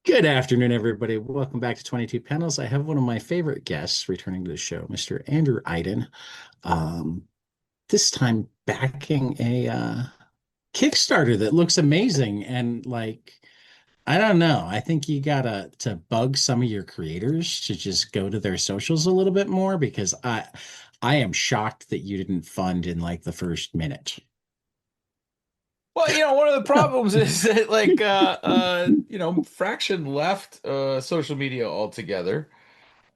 Good afternoon, everybody. Welcome back to 22 Panels. I have one of my favorite guests returning to the show, Mr. Andrew Aydin. Um, this time backing a Kickstarter that looks amazing. And I don't know. I think you gotta to bug some of your creators to just go to their socials a little bit more because I am shocked that you didn't fund in like the first minute. Well, one of the problems is that Fraction left social media altogether.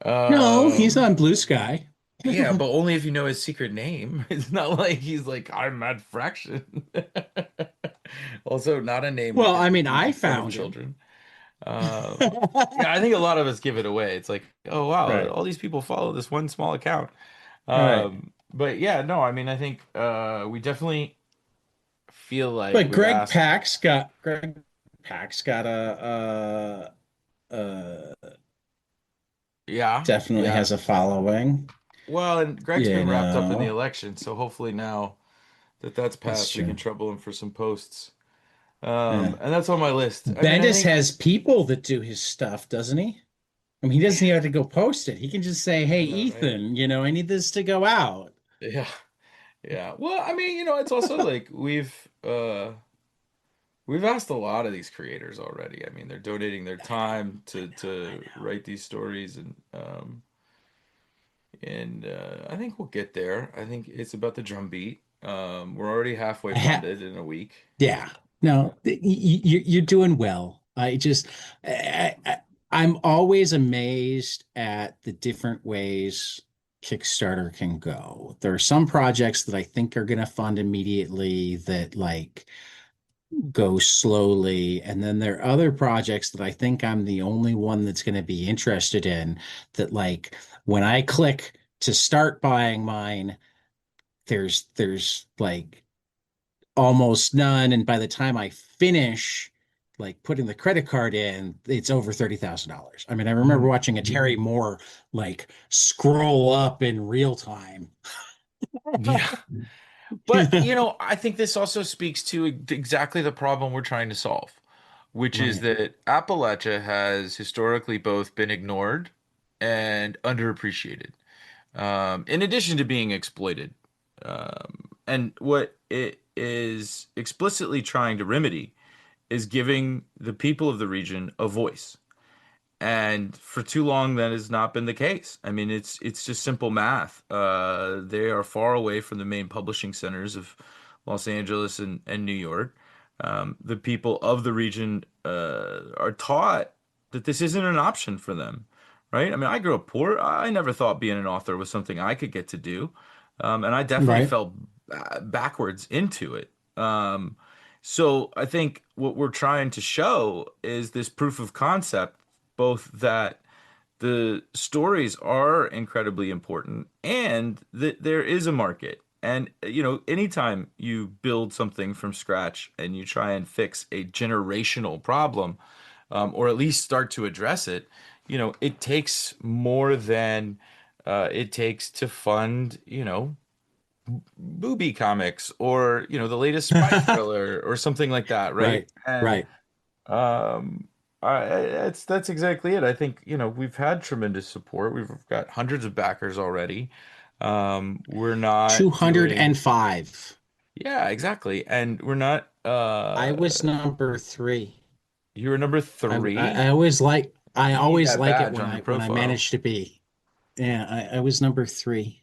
No, he's Um on Blue Sky. yeah, but only if you know his secret name. It's not like he's like, I'm Mad Fraction. Also, not a name we Well, could I mean, use I in front of found him. children. Yeah, I think a lot of us give it away. It's like, oh wow, Right. all these people follow this one small account. All right. But yeah, no, I mean, I think we definitely feel like But we've asked. Greg Pack's got Yeah, definitely yeah. has a following. Well, and Greg's You been wrapped up in the know, election, so hopefully now that that's that's passed, we can true. trouble him for some posts. Yeah. And that's on my list. I mean, I Bendis think, has people that do his stuff, doesn't he? I mean, he doesn't even have to go post it. He can just say, I "Hey, know, right? Ethan, I need this to go out." Yeah, yeah. Well, I mean, it's also like we've asked a lot of these creators already. I mean, they're donating their time I to know. write these stories, and I think we'll get there. I think it's about the drumbeat. We're already halfway I have, funded in a week. yeah. No, you're doing well. I'm always amazed at the different ways Kickstarter can go. There are some projects that I think are going to fund immediately that go slowly, and then there are other projects that I think I'm the only one that's going to be interested in that when I click to start buying mine, there's like almost none. And by the time I finish putting the credit card in, it's over $30,000. I mean, I remember watching a Terry Moore scroll up in real time. Yeah. But, I think this also speaks to exactly the problem we're trying to solve, which is Right. that Appalachia has historically both been ignored and underappreciated, in addition to being exploited. And what it is explicitly trying to remedy is giving the people of the region a voice. And for too long, that has not been the case. I mean, it's just simple math. They are far away from the main publishing centers of Los Angeles and New York. The people of the region are taught that this isn't an option for them, right? I mean, I grew up poor. I never thought being an author was something I could get to do, and I definitely Right. fell backwards into it. So I think what we're trying to show is this proof of concept, both that the stories are incredibly important and that there is a market. And anytime you build something from scratch and you try and fix a generational problem, or at least start to address it, it takes more than it takes to fund, booby comics or the latest spy thriller or something like that, right? Right. And Right. um, that's exactly it. I think, we've had tremendous support. We've got hundreds of backers already. We're not doing, 205. yeah, exactly. And we're not, I was number three. you're number three. I You need always that like it badge on your when I profile. manage to be. Yeah, I was number three.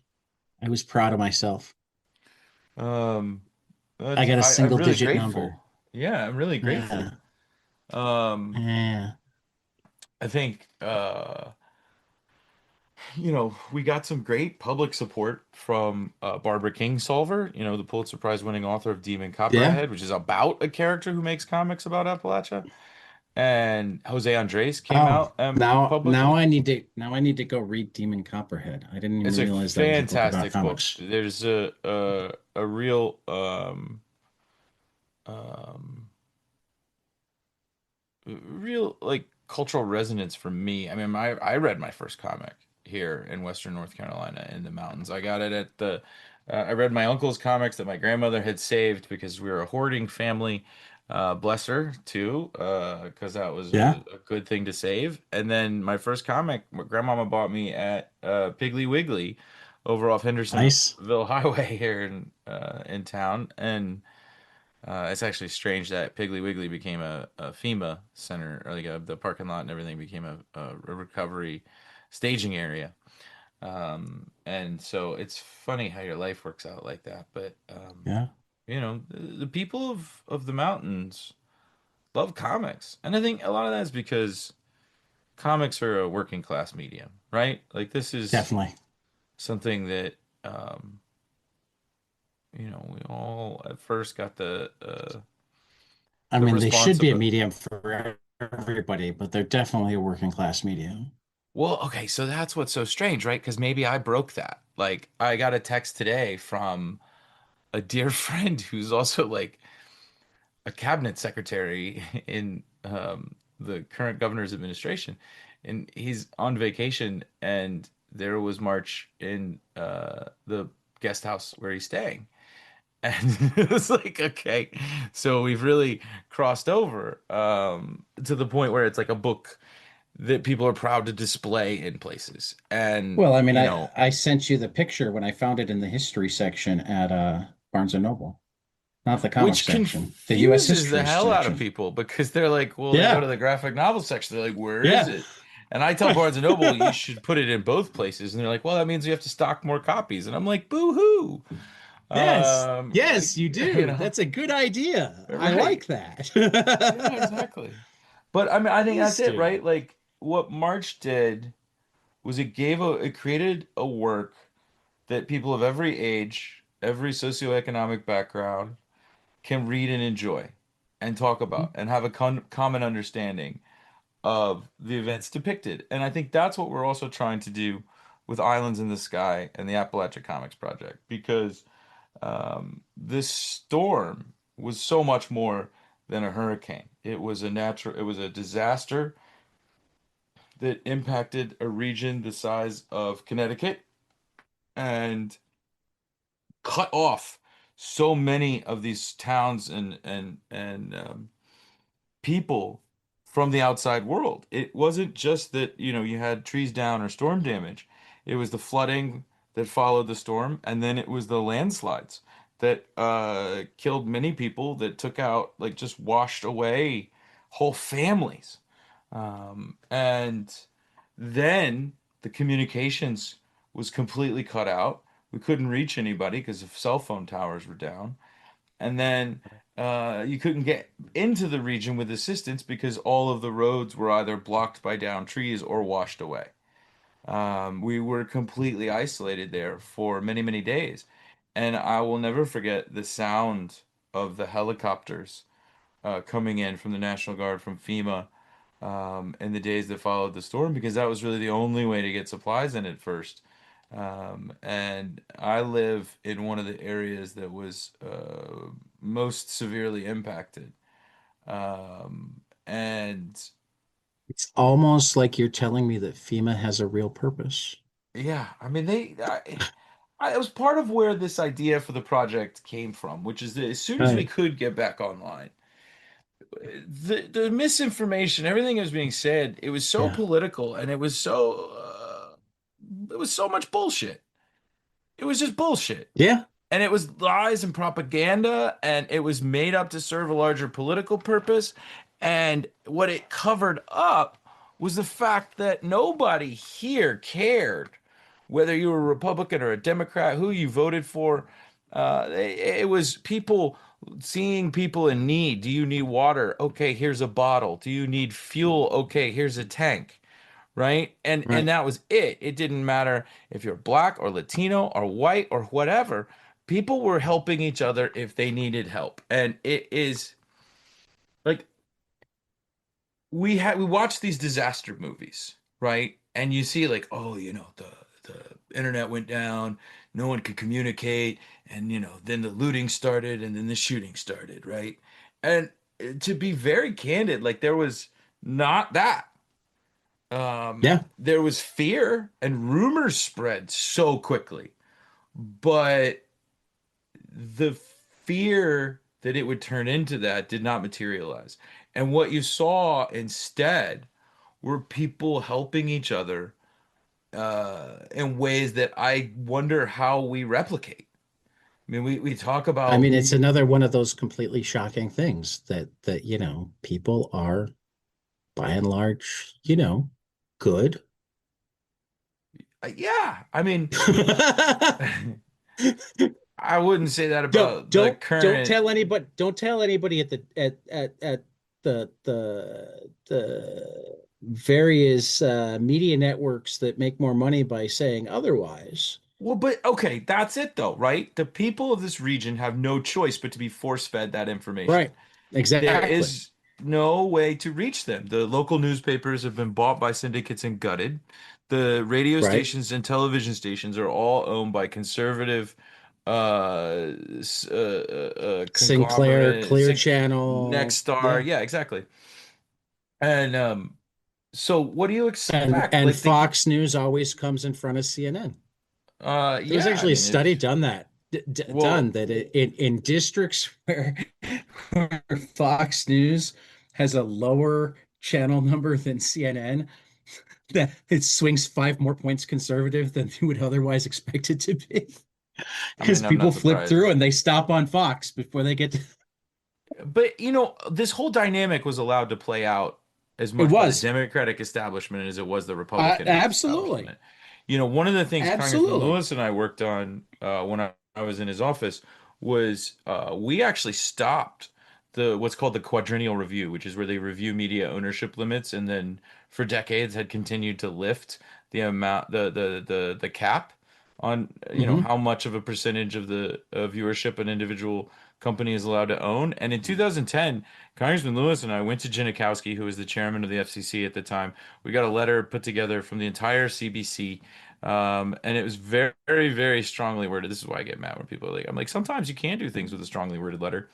I was proud of myself. Um, I got a I'm single really digit number. grateful. Yeah, I'm really grateful. Yeah. Um, Yeah. I think, we got some great public support from Barbara Kingsolver, the Pulitzer Prize winning author of Demon Yeah. Copperhead, which is about a character who makes comics about Appalachia. And Jose Andres came Oh, out publicly. now I need to go read Demon Copperhead. I didn't even It's a realize that was a book about fantastic book. comics. There's a real um, real like cultural resonance for me. I mean, I read my first comic here in Western North Carolina in the mountains. I got it at I read my uncle's comics that my grandmother had saved because we were a hoarding family. Bless her too, because that was Yeah. a good thing to save. And then my first comic, my grandmama bought me at Piggly Wiggly over off Nice. Hendersonville Highway here in town. And it's actually strange that Piggly Wiggly became a FEMA center, or like the parking lot and everything became a recovery staging area. And so it's funny how your life works out like that. But Yeah. the people of the mountains love comics. And I think a lot of that is because comics are a working class medium, right? Like this is Definitely. something that we all at first got I the mean, they response should of be a it. medium for everybody, but they're definitely a working class medium. Well, okay, so that's what's so strange, right? Because maybe I broke that. Like I got a text today from a dear friend who's also like a cabinet secretary in the current governor's administration, and he's on vacation, and there was March in the guest house where he's staying, and it was like, okay, so we've really crossed over to the point where it's like a book that people are proud to display in places, and Well, I mean, I sent you the picture when I found it in the history section at Barnes and Noble, not the comic which section, the U.S. confuses the history hell out of section. people because they're like, well, they go to Yeah. the graphic novel section. They're like, where is Yeah. it? And I tell Barnes and Noble, you should put it in both places. And they're like, well, that means you have to stock more copies. And I'm like, boo hoo. Yes. Like, Yes, you do. That's a good idea. I right. like that. Yeah, exactly. But I mean, I think that's Please it, do. right? Like what March did was it created a work that people of every age, every socioeconomic background can read and enjoy and talk about and have a common understanding of the events depicted. And I think that's what we're also trying to do with Islands in the Sky and the Appalachia Comics Project because this storm was so much more than a hurricane. It was a disaster that impacted a region the size of Connecticut and cut off so many of these towns and people from the outside world. It wasn't just that, you had trees down or storm damage. It was the flooding that followed the storm, and then it was the landslides that killed many people, that took out, like, just washed away whole families. And then the communications was completely cut out. We couldn't reach anybody because the cell phone towers were down. And then you couldn't get into the region with assistance because all of the roads were either blocked by downed trees or washed away. We were completely isolated there for many, many days. And I will never forget the sound of the helicopters coming in from the National Guard, from FEMA, in the days that followed the storm, because that was really the only way to get supplies in at first. And I live in one of the areas that was most severely impacted. And It's almost like you're telling me that FEMA has a real purpose. yeah, I mean, it was part of where this idea for the project came from, which is that as soon as we Right. could get back online, the misinformation, everything that was being said, it was so Yeah. political and it was so much bullshit. It was just bullshit. Yeah. And it was lies and propaganda, and it was made up to serve a larger political purpose. And what it covered up was the fact that nobody here cared whether you were a Republican or a Democrat, who you voted for. It was people seeing people in need. Do you need water? Okay, here's a bottle. Do you need fuel? Okay, here's a tank. Right? And Right. that was it. It didn't matter if you're black or Latino or white or whatever. People were helping each other if they needed help. And it is like we watch these disaster movies, right? And you see like, oh, the internet went down, no one could communicate, and then the looting started and then the shooting started, right? And to be very candid, like there was not that. Yeah. There was fear and rumors spread so quickly, but the fear that it would turn into that did not materialize. And what you saw instead were people helping each other in ways that I wonder how we replicate. I mean, we talk I about mean, it's another one of those completely shocking things that people are by and large, good. yeah, I mean, I wouldn't say that Don't about the don't don't current. tell anybody don't tell anybody at the various media networks that make more money by saying otherwise. Well, but okay, that's it though, right? The people of this region have no choice but to be force-fed that information. Right. There Exactly. is no way to reach them. The local newspapers have been bought by syndicates and gutted. The radio Right. stations and television stations are all owned by conservative Sinclair, conglomerate, Clear Channel, Nexstar. yeah. Yeah, exactly. And so what do you And expect? and Like the Fox News always comes in front of CNN. There was yeah, I actually a mean study it's done well, that in districts where Fox News has a lower channel number than CNN, that it swings 5 more points conservative than you would otherwise expect it to be. I Because mean I'm people not flip surprised. through and they stop on Fox before they get to. But this whole dynamic was allowed to play out as It much by the was Democratic establishment as it was the Republican absolutely, establishment. One of the things Congressman absolutely. Lewis and I worked on when I was in his office was we actually stopped the what's called the quadrennial review, which is where they review media ownership limits, and then for decades had continued to lift the amount the cap on Hmm. how much of a percentage of the viewership an individual company is allowed to own. And in 2010, Congressman Lewis and I went to Janikowski, who was the chairman of the FCC at the time. We got a letter put together from the entire CBC, and it was very, very, very strongly worded. This is why I get mad when people are like, I'm like, sometimes you can do things with a strongly worded letter.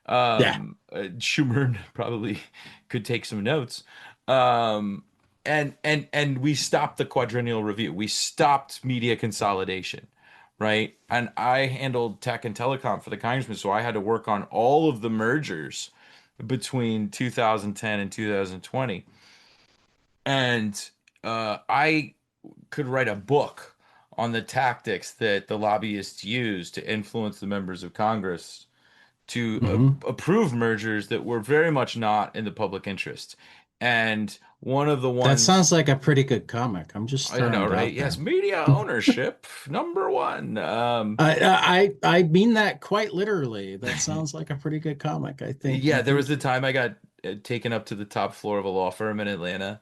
Yeah. Schumer probably could take some notes. Um, and we stopped the quadrennial review. We stopped media consolidation, right? And I handled tech and telecom for the congressman, so I had to work on all of the mergers between 2010 and 2020. And I could write a book on the tactics that the lobbyists use to influence the members of Congress to Hmm. approve mergers that were very much not in the public interest. And one of the That ones sounds like a pretty good comic. I'm just I throwing know, it right? out Yes, there. media ownership, number one. I mean that quite literally. That sounds like a pretty good comic. I Yeah, there was think the time I got taken up to the top floor of a law firm in Atlanta,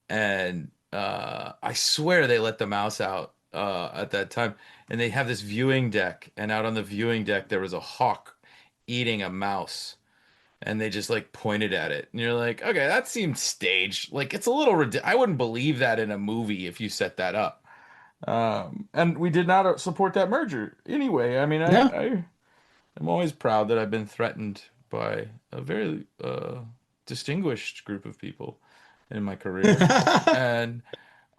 and I swear they let the mouse out at that time. And they have this viewing deck, and out on the viewing deck there was a hawk eating a mouse. And they just like pointed at it. And you're like, okay, that seemed staged. Like it's a little I wouldn't believe that in a movie if you set that up. And we did not support that merger anyway. I mean, yeah. I am always proud that I've been threatened by a very distinguished group of people in my career. And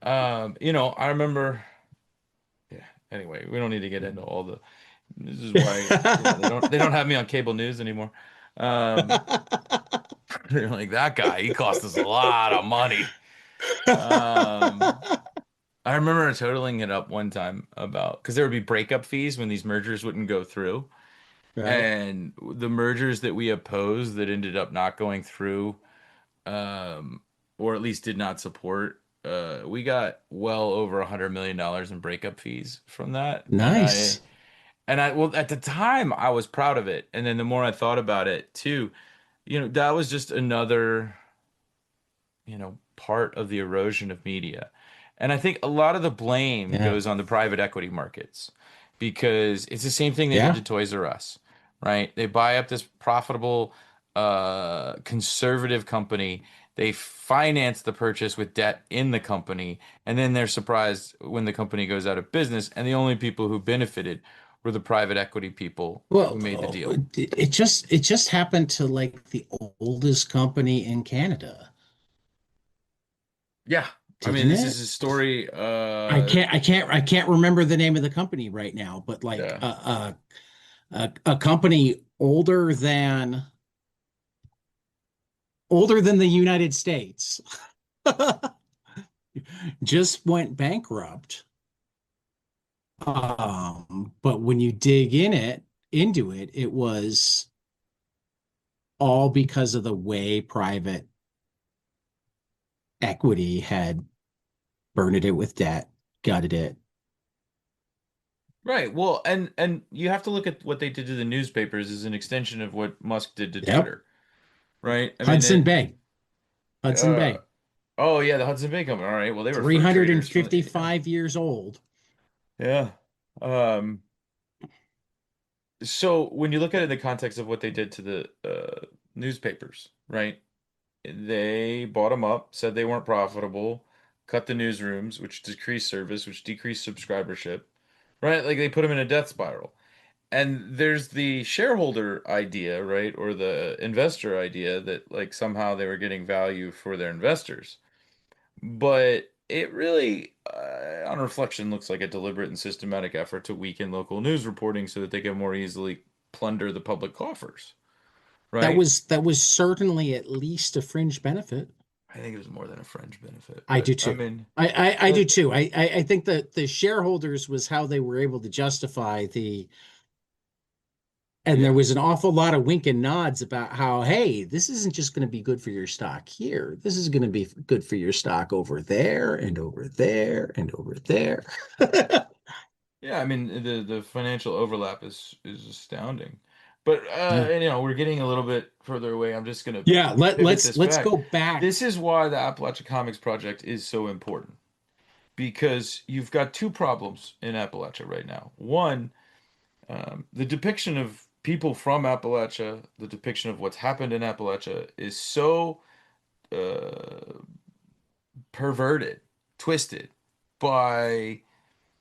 I remember. Yeah. Anyway, we don't need to get into all the. This is why they don't have me on cable news anymore. Um, they're like that guy. He cost us a lot of money. Um, I remember totaling it up one time about because there would be breakup fees when these mergers wouldn't go through, Right. and the mergers that we opposed that ended up not going through, um, or at least did not support, we got well over $100 million in breakup fees from that, Nice. well, at the time I was proud of it, and then the more I thought about it too, that was just another part of the erosion of media. And I think a lot of the blame Yeah. goes on the private equity markets because it's the same thing they did Yeah. to Toys R Us, right? They buy up this profitable conservative company. They finance the purchase with debt in the company, and then they're surprised when the company goes out of business, and the only people who benefited were the private equity people who Well, made the deal. it just happened to like the oldest company in Canada, Yeah. I mean, didn't this is it? a story I can't remember the name of the company right now, but like yeah. A company older than the United States just went bankrupt. But when you dig into it, it was all because of the way private equity had burned it with debt, gutted it. Right. Well, and you have to look at what they did to the newspapers as an extension of what Musk did to Yep. Twitter, right? I mean, Hudson Bay. Hudson uh, Bay. oh yeah, the Hudson Bay Company. All right. Well, they were fur traders from the, 355 years old. yeah. Um, so when you look at it in the context of what they did to the newspapers, right? They bought them up, said they weren't profitable, cut the newsrooms, which decreased service, which decreased subscribership, right? Like they put them in a death spiral. And there's the shareholder idea, right? Or the investor idea that like somehow they were getting value for their investors. But it really, on reflection, looks like a deliberate and systematic effort to weaken local news reporting so that they can more easily plunder the public coffers, right? That was certainly at least a fringe benefit. I think it was more than a fringe benefit, I but do I too. mean, I do that, too. I think that the shareholders was how they were able to justify and there yeah. was an awful lot of wink and nods about how, hey, this isn't just going to be good for your stock here. This is going to be good for your stock over there and over there and over there. Yeah, I mean the financial overlap is astounding. But Yeah. and, we're getting a little bit further away. I'm just gonna Yeah, pivot this let's back. go back. This is why the Appalachia Comics Project is so important because you've got two problems in Appalachia right now. One, the depiction of people from Appalachia, the depiction of what's happened in Appalachia is so uh, perverted, twisted by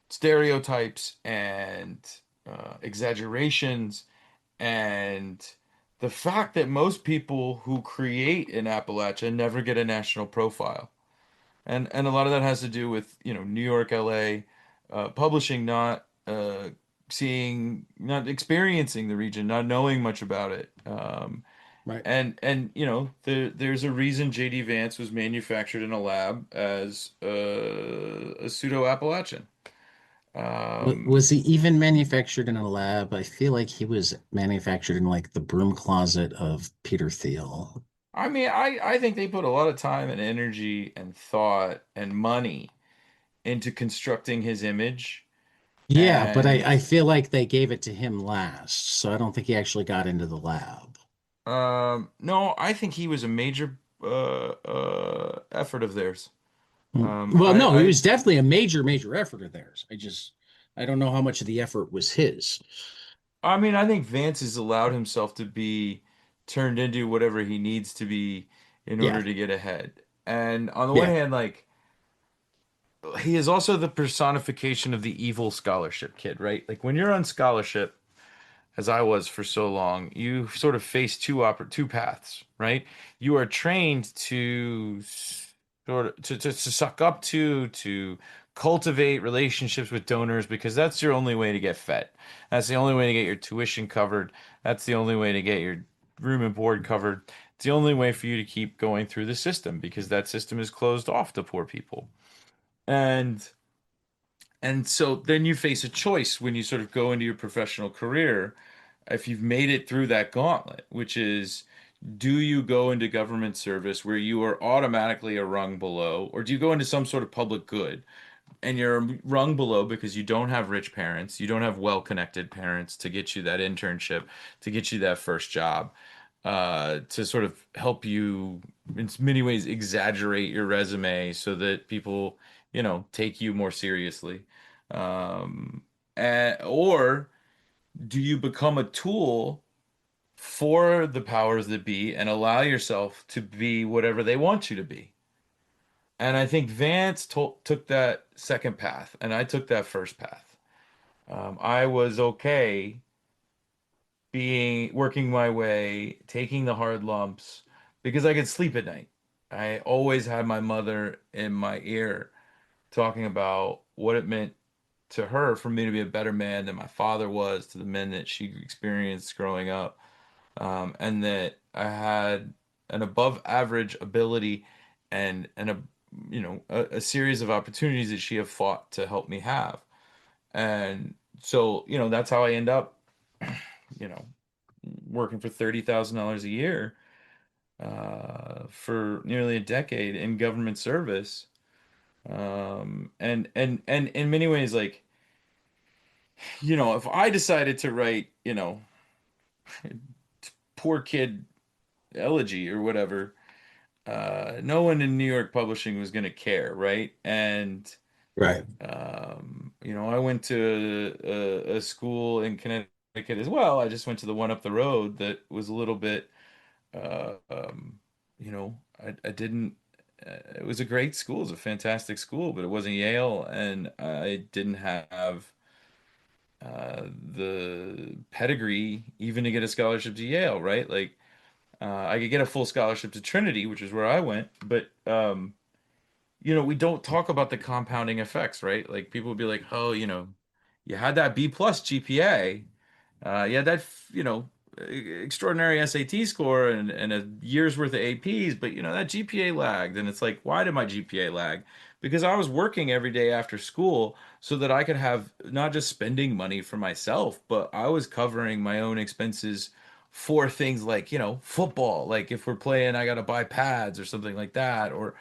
stereotypes and exaggerations, and the fact that most people who create in Appalachia never get a national profile. And a lot of that has to do with, New York, LA, publishing not not experiencing the region, not knowing much about it. Right. There's a reason J.D. Vance was manufactured in a lab as a pseudo Appalachian. Was Um, he even manufactured in a lab? I feel like he was manufactured in like the broom closet of Peter Thiel. I mean, I think they put a lot of time and energy and thought and money into constructing his image. Yeah, but And I feel like they gave it to him last, so I don't think he actually got into the lab. no, I think he was a major effort of theirs. Well, no, it was definitely a major effort of theirs. I don't know how much of the effort was his. I mean, I think Vance has allowed himself to be turned into whatever he needs to be in Yeah, order to get ahead. And on the one yeah, hand, like he is also the personification of the evil scholarship kid, right? Like when you're on scholarship, as I was for so long, you sort of face two paths, right? You are trained to sort of to suck up to cultivate relationships with donors because that's your only way to get fed. That's the only way to get your tuition covered. That's the only way to get your room and board covered. It's the only way for you to keep going through the system because that system is closed off to poor people. And and so then you face a choice when you sort of go into your professional career, if you've made it through that gauntlet, which is do you go into government service where you are automatically a rung below, or do you go into some sort of public good and you're a rung below because you don't have rich parents, you don't have well-connected parents to get you that internship, to get you that first job, to sort of help you in many ways exaggerate your resume so that people, take you more seriously. Um, or do you become a tool for the powers that be and allow yourself to be whatever they want you to be? And I think Vance took that second path, and I took that first path. I was okay being working my way, taking the hard lumps because I could sleep at night. I always had my mother in my ear talking about what it meant to her for me to be a better man than my father was to the men that she experienced growing up, and that I had an above average ability and a a series of opportunities that she have fought to help me have. And so, that's how I end up, you know, working for $30,000 a year for nearly a decade in government service. And in many ways, like, if I decided to write, poor kid elegy or whatever, no one in New York publishing was going to care, right? And Right. I went to a school in Connecticut as well. I just went to the one up the road that was a little bit, uh, um, I didn't. It was a great school. It was a fantastic school, but it wasn't Yale, and I didn't have the pedigree even to get a scholarship to Yale, right? Like, I could get a full scholarship to Trinity, which is where I went, but we don't talk about the compounding effects, right? Like people would be like, "Oh, you had that B plus GPA, you had that, extraordinary SAT score and a year's worth of APs, but that GPA lagged." And it's like, why did my GPA lag? Because I was working every day after school so that I could have not just spending money for myself, but I was covering my own expenses for things like, football. Like if we're playing, I got to buy pads or something like that, or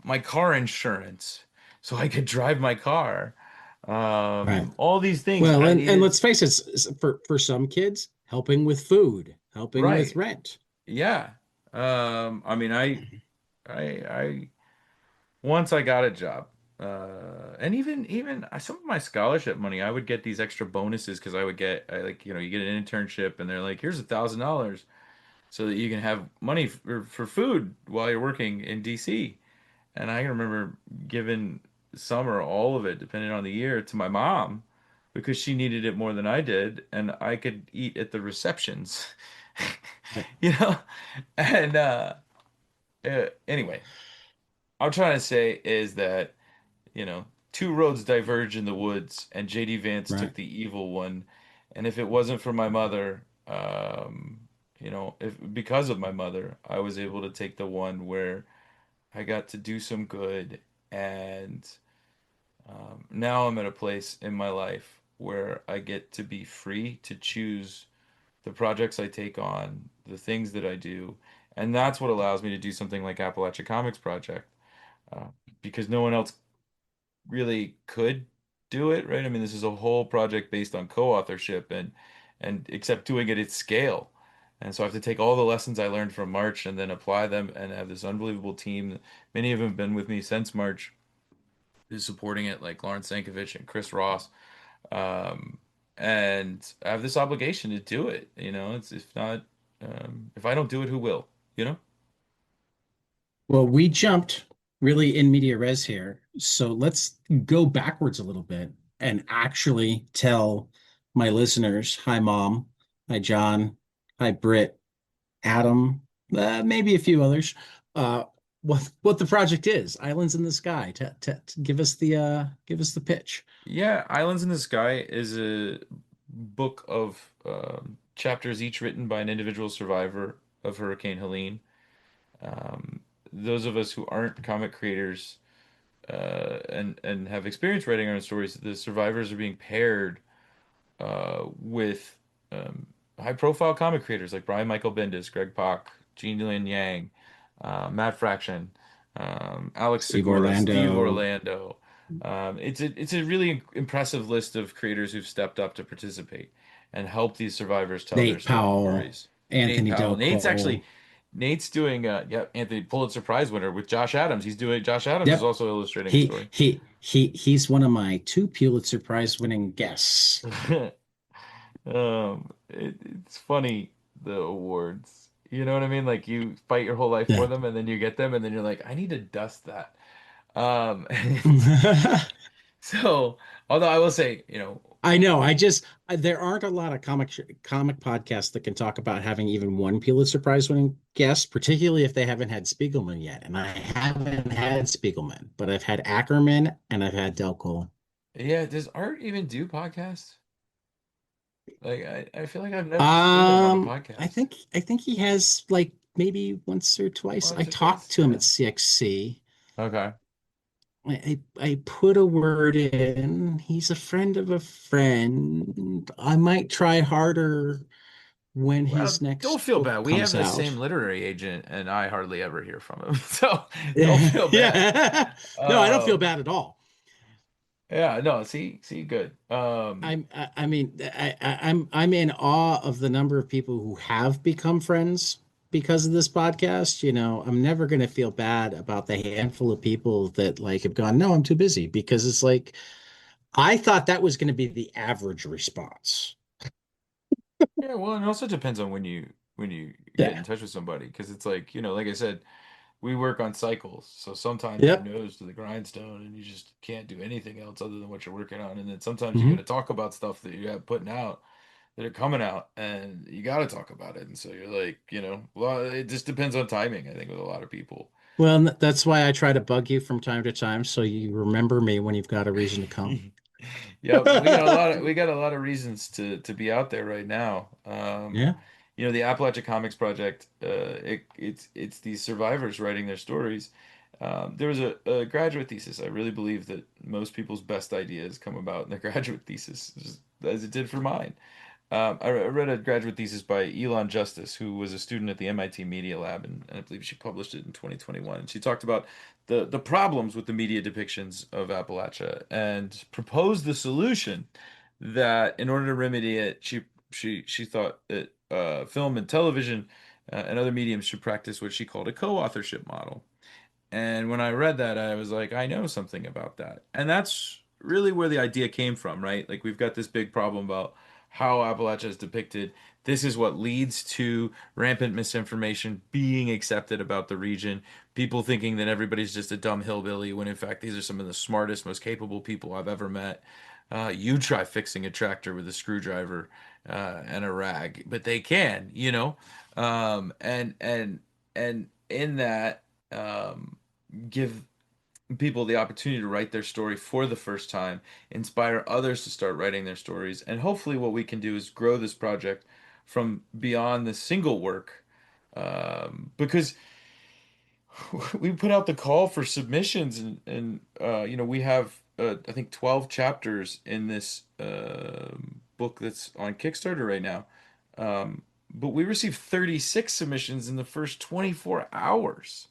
my car insurance so I could drive my car. Right. All these things Well, I and needed. let's face it, for some kids, helping with food, helping with Right. rent. Yeah. I mean, I once I got a job, and even some of my scholarship money, I would get these extra bonuses because I would get, like, you get an internship, and they're like, here's $1,000 so that you can have money for food while you're working in DC. And I can remember giving some or all of it, depending on the year, to my mom because she needed it more than I did, and I could eat at the receptions, Right. you know? And anyway, I'm trying to say is that, you know, two roads diverge in the woods, and JD Vance took Right. the evil one. And if it wasn't for my mother, if because of my mother, I was able to take the one where I got to do some good. And now I'm at a place in my life where I get to be free to choose the projects I take on, the things that I do. And that's what allows me to do something like Appalachia Comics Project, uh, because no one else really could do it, right? I mean, this is a whole project based on co-authorship and except doing it at scale. And so I have to take all the lessons I learned from March and then apply them and have this unbelievable team. Many of them have been with me since March, who's supporting it, like Lawrence Sankovich and Chris Ross. Um, and I have this obligation to do it. It's if not, if I don't do it, who will? You know? Well, we jumped really in media res here. So let's go backwards a little bit and actually tell my listeners, hi, Mom, hi, John, hi, Britt, Adam, maybe a few others, uh, what the project is, Islands in the Sky. Give us the pitch. Yeah, Islands in the Sky is a book of chapters each written by an individual survivor of Hurricane Helene. Um, those of us who aren't comic creators and have experience writing our own stories, the survivors are being paired with um, high-profile comic creators like Brian Michael Bendis, Greg Pak, Gene Lin Yang, Matt Fraction, Alex Steve Segura, Steve Orlando, Orlando. It's a really impressive list of creators who've stepped up to participate and help these survivors tell their Nate Powell, stories. Nate Anthony Powell. Del Cole. Nate's doing Anthony Pulitzer Prize winner with Josh Adams. Josh Adams is Yep. also illustrating a He story. he he's one of my two Pulitzer Prize winning guests. It's funny, the awards. You know what I mean? Like you fight your whole life for Yeah. them, and then you get them, and then you're like, I need to dust that. And so, although I will say, I know. There aren't a lot of comic podcasts that can talk about having even one Pulitzer Prize winning guest, particularly if they haven't had Spiegelman yet. And I haven't had Spiegelman, but I've had Ackerman and I've had Del Cole. Yeah, does Art even do podcasts? Like I feel like I've never seen him on a podcast. I think he has like maybe once or twice. I Once or talked twice, to him yeah. at CXC. Okay. I put a word in. He's a friend of a friend. I might try harder when his Well, don't next feel book bad. We have comes the out. same literary agent, and I hardly ever hear from him. So don't Yeah, feel bad. yeah. No, I don't feel Um, bad at all. yeah, no, see, good. I mean, I'm in awe of the number of people who have become friends because of this podcast. You know, I'm never going to feel bad about the handful of people that like have gone, no, I'm too busy, because it's like I thought that was going to be the average response. Yeah, well, it also depends on when you get Yeah. in touch with somebody, because it's like, like I said, we work on cycles. So sometimes your Yep. nose to the grindstone and you just can't do anything else other than what you're working on. And then sometimes you got Hmm. to talk about stuff that you have putting out that are coming out, and you got to talk about it. And so you're like, well, it just depends on timing, I think, with a lot of people. Well, and that's why I try to bug you from time to time so you remember me when you've got a reason to come. Yep, we got a lot of reasons to be out there right now. Yeah. The Appalachia Comics Project, it's these survivors writing their stories. There was a graduate thesis. I really believe that most people's best ideas come about in their graduate thesis, just as it did for mine. I read a graduate thesis by Elon Justice, who was a student at the MIT Media Lab, and I believe she published it in 2021. And she talked about the problems with the media depictions of Appalachia and proposed the solution that, in order to remedy it, she thought that film and television and other mediums should practice what she called a co-authorship model. And when I read that, I was like, I know something about that. And that's really where the idea came from, right? Like, we've got this big problem about how Appalachia is depicted. This is what leads to rampant misinformation being accepted about the region. People thinking that everybody's just a dumb hillbilly, when in fact, these are some of the smartest, most capable people I've ever met. You try fixing a tractor with a screwdriver and a rag, but they can, and in that. Give people the opportunity to write their story for the first time, inspire others to start writing their stories, and hopefully what we can do is grow this project from beyond the single work. Because we put out the call for submissions, and we have I think 12 chapters in this book that's on Kickstarter right now. But we received 36 submissions in the first 24 hours.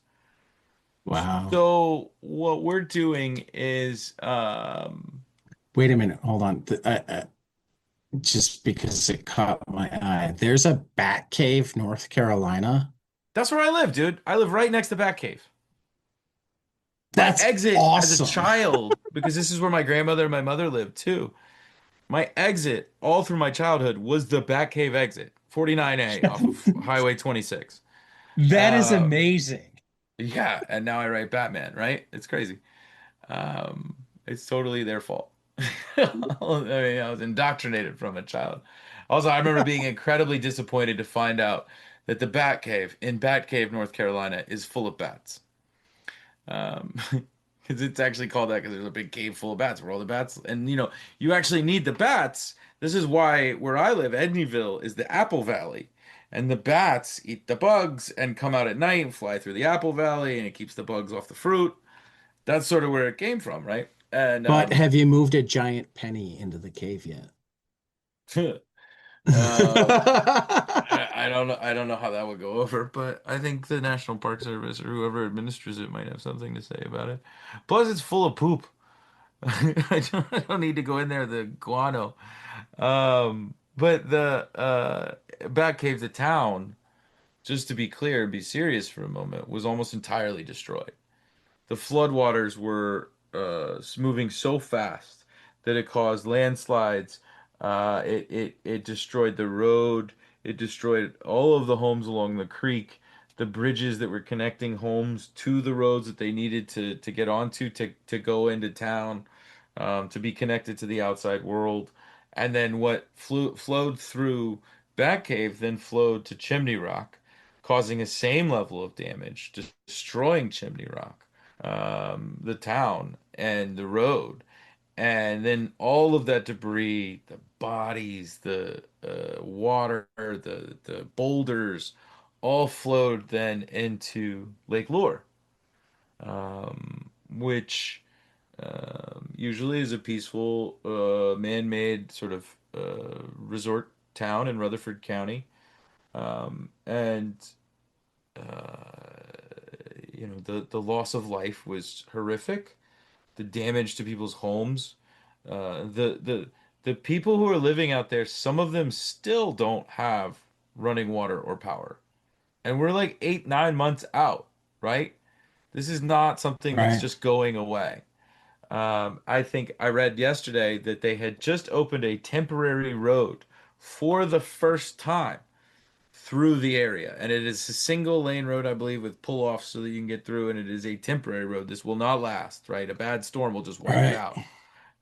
Wow. So what we're doing is, Wait a minute. Hold on. Just because it caught my eye. There's a bat cave, North Carolina. that's where I live, dude. I live right next to Batcave. My That's exit as a awesome. child, because this is where my grandmother and my mother lived too. My exit all through my childhood was the Batcave exit, 49A off of Highway 26. That is Uh, amazing. yeah, and now I write Batman, right? It's crazy. Um, it's totally their fault. I mean, I was indoctrinated from a child. Also, I remember being incredibly disappointed to find out that the Batcave in Batcave, North Carolina, is full of bats. Um, because it's actually called that because there's a big cave full of bats where all the bats, and you actually need the bats. This is why where I live, Edneyville, is the Apple Valley. And the bats eat the bugs and come out at night and fly through the Apple Valley, and it keeps the bugs off the fruit. That's sort of where it came from, right? And But have you moved a giant penny into the cave yet? uh, I don't know. I don't know how that would go over, but I think the National Park Service or whoever administers it might have something to say about it. Plus, it's full of poop. I don't need to go in there, the guano. But the Batcave, the town, just to be clear and be serious for a moment, was almost entirely destroyed. The floodwaters were moving so fast that it caused landslides. It destroyed the road. It destroyed all of the homes along the creek, the bridges that were connecting homes to the roads that they needed to get onto to go into town, to be connected to the outside world. And then what flowed through Batcave then flowed to Chimney Rock, causing a same level of damage, destroying Chimney Rock, the town and the road. And then all of that debris, the bodies, the water, the boulders, all flowed then into Lake Lure, which usually is a peaceful, man-made sort of resort town in Rutherford County. And the loss of life was horrific. The damage to people's homes, the people who are living out there, some of them still don't have running water or power, and we're like 8, 9 months out, right? This is not something that's Right. just going away. I think I read yesterday that they had just opened a temporary road for the first time through the area. And it is a single lane road, I believe, with pull offs so that you can get through. And it is a temporary road. This will not last, right? A bad storm will just wipe it Right. out.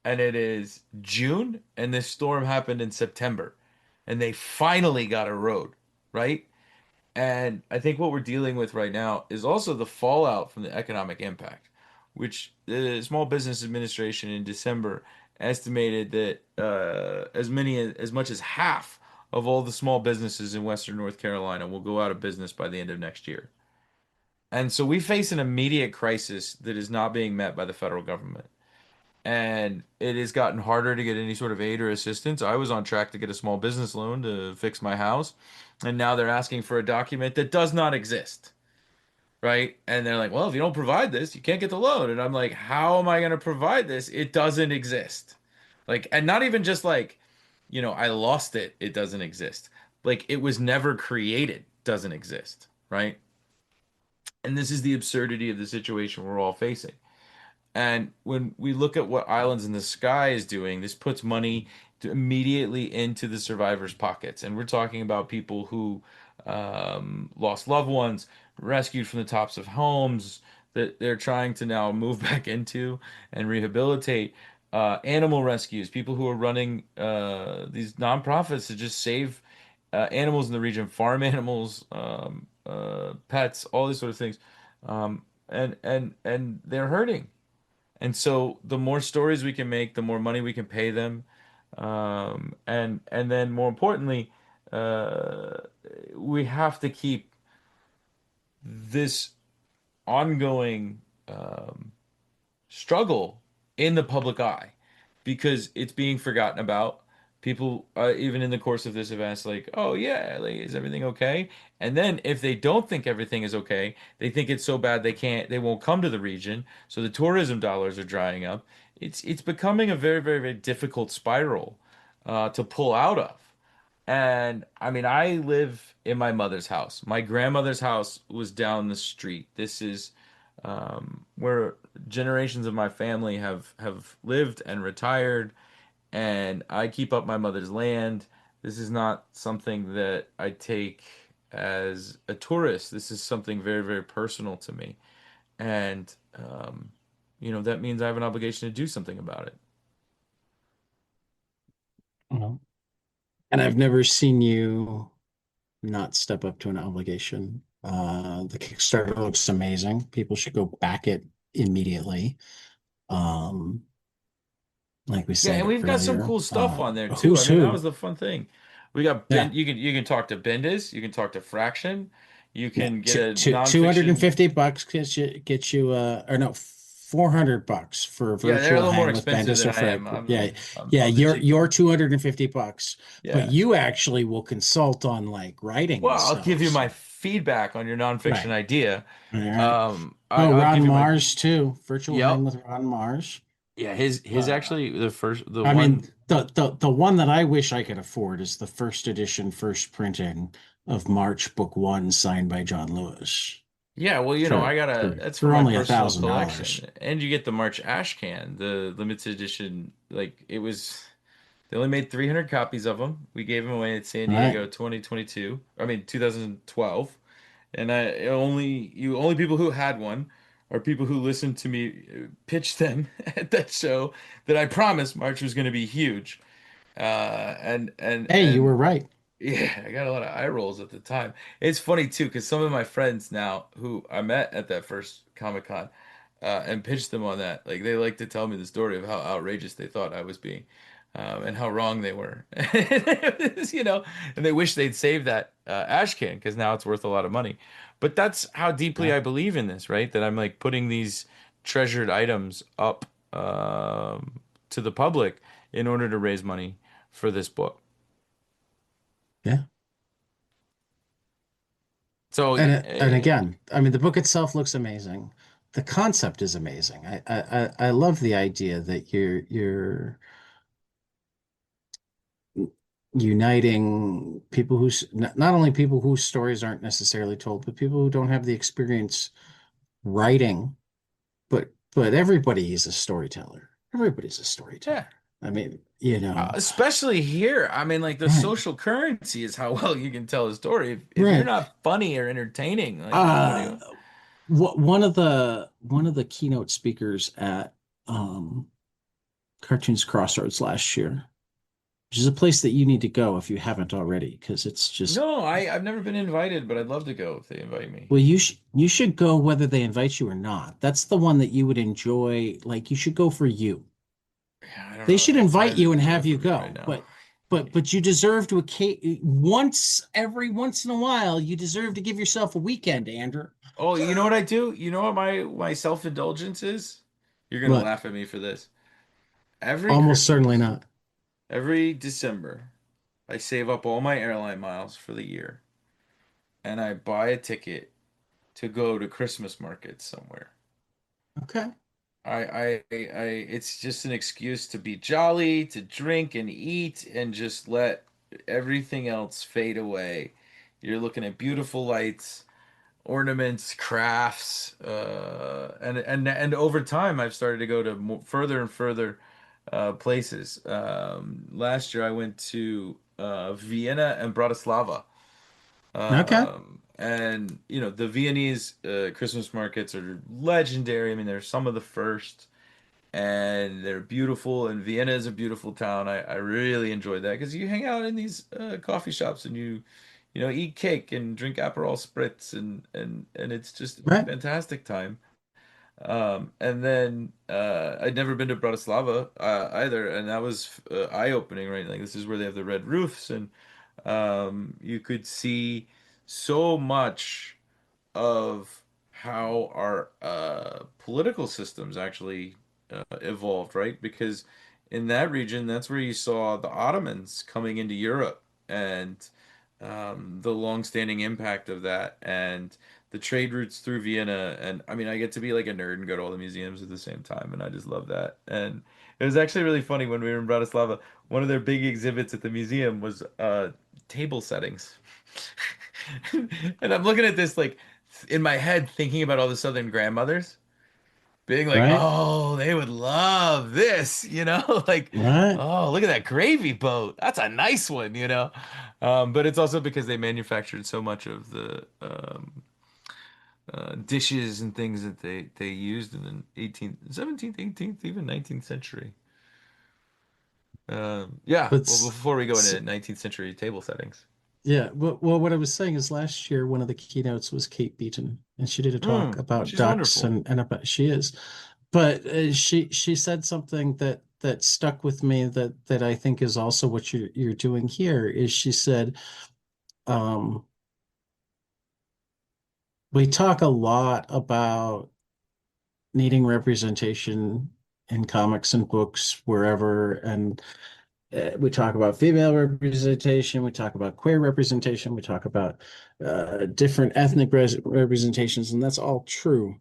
And it is June, and this storm happened in September. And they finally got a road, right? And I think what we're dealing with right now is also the fallout from the economic impact, which the Small Business Administration in December estimated that as much as half of all the small businesses in Western North Carolina will go out of business by the end of next year. And so we face an immediate crisis that is not being met by the federal government. And it has gotten harder to get any sort of aid or assistance. I was on track to get a small business loan to fix my house, and now they're asking for a document that does not exist, right? And they're like, "Well, if you don't provide this, you can't get the loan." And I'm like, "How am I going to provide this? It doesn't exist." Like, and not even just like, I lost it, it doesn't exist. Like it was never created, doesn't exist, right? And this is the absurdity of the situation we're all facing. And when we look at what Islands in the Sky is doing, this puts money immediately into the survivors' pockets. And we're talking about people who lost loved ones, rescued from the tops of homes that they're trying to now move back into and rehabilitate. Animal rescues, people who are running these nonprofits to just save animals in the region, farm animals, pets, all these sort of things. And they're hurting. And so the more stories we can make, the more money we can pay them. And then more importantly, uh, we have to keep this ongoing struggle in the public eye because it's being forgotten about. People, even in the course of this event, it's like, oh yeah, like, is everything okay? And then if they don't think everything is okay, they think it's so bad they won't come to the region. So the tourism dollars are drying up. It's becoming a very, very, very difficult spiral to pull out of. And I mean, I live in my mother's house. My grandmother's house was down the street. This is where generations of my family have lived and retired, and I keep up my mother's land. This is not something that I take as a tourist. This is something very, very personal to me, and that means I have an obligation to do something about it. Well, and I've never seen you not step up to an obligation. The Kickstarter looks amazing. People should go back it immediately. Um, like we Yeah, and said we've got some earlier, cool stuff on there too. I who's mean, that was who? the fun thing. We got Yeah, Ben. You can talk to Bendis. You can talk to Fraction. You yeah. can get Two, a two, 250 nonfiction. bucks gets you or no, 400 bucks for a Yeah, they're a virtual little more hang with expensive Bendis than or I Frick. am. Yeah, I'm yeah. of the Your cheaper. 250 bucks, but Yeah. you actually will consult on like writing Well, and I'll give stuff. you my So, feedback on your nonfiction right. idea. All right. Oh, I'll Ron give you my. Mars too. Virtual hang Yep. with Ron Mars. Yeah, his Uh, actually the I mean, one. the one that I wish I could afford is the first edition, first printing of March Book One, signed by John Lewis Yeah, well, for I gotta. for That's for for my only a personal thousand dollars. collection, and you get the March Ash Can, the limited edition. Like it was. They only made 300 copies of them. We gave them away at San All right. Diego 2022. I mean 2012. And only people who had one are people who listened to me pitch them at that show that I promised March was going to be huge. Hey, you And were right. yeah, I got a lot of eye rolls at the time. It's funny too because some of my friends now who I met at that first Comic Con, and pitched them on that. Like they like to tell me the story of how outrageous they thought I was being, and how wrong they were. And they wish they'd saved that ash can because now it's worth a lot of money. But that's how deeply Yeah. I believe in this, right? That I'm like putting these treasured items up to the public in order to raise money for this book. Yeah. So, And again, I mean, the book itself looks amazing. The concept is amazing. I love the idea that you're uniting people who's not only people whose stories aren't necessarily told, but people who don't have the experience writing, but everybody is a storyteller. Everybody's a storyteller. yeah. I mean, Especially here. I mean, like the right, social currency is how well you can tell a story. If you're right. not funny or entertaining, like what do Uh, you? one of the keynote speakers at um, Cartoons Crossroads last year, which is a place that you need to go if you haven't already, because it's just No, I've never been invited, but I'd love to go if they invite me. well, you should go whether they invite you or not. That's the one that you would enjoy. Like you should go for you. Yeah, I don't They know if should I have invite time to you and do have it you for me right go, now. but you deserve to once every once in a while you deserve to give yourself a weekend, Andrew. Oh, you know what I do? You know what my self-indulgence is? You're gonna But laugh at me for this. Every almost certainly Christmas, not. every December, I save up all my airline miles for the year and I buy a ticket to go to Christmas markets somewhere. Okay. It's just an excuse to be jolly, to drink and eat, and just let everything else fade away. You're looking at beautiful lights, ornaments, crafts, and over time, I've started to go to further and further places. Last year, I went to Vienna and Bratislava. Okay. And the Viennese Christmas markets are legendary. I mean, they're some of the first, and they're beautiful. And Vienna is a beautiful town. I really enjoyed that because you hang out in these coffee shops and you eat cake and drink Aperol spritz, and it's just a Right. fantastic time. And then I'd never been to Bratislava either, and that was eye-opening, right? Like this is where they have the red roofs, and you could see so much of how our political systems actually evolved, right? Because in that region, that's where you saw the Ottomans coming into Europe and the long-standing impact of that and the trade routes through Vienna. And I mean, I get to be like a nerd and go to all the museums at the same time, and I just love that. And it was actually really funny when we were in Bratislava. One of their big exhibits at the museum was table settings. And I'm looking at this like in my head thinking about all the Southern grandmothers being like, Right. "Oh, they would love this," like, Right. "Oh, look at that gravy boat. That's a nice one." But it's also because they manufactured so much of the dishes and things that they used in the 18th, 17th, 18th, even 19th century. Yeah, But well, before we go into 19th century table settings. yeah, well, what I was saying is last year one of the keynotes was Kate Beaton, and she did a talk about She's ducks wonderful. and about she is, but she said something that stuck with me that I think is also what you're doing here is she said, um, we talk a lot about needing representation in comics and books wherever, and we talk about female representation, we talk about queer representation, we talk about different ethnic representations, and that's all true.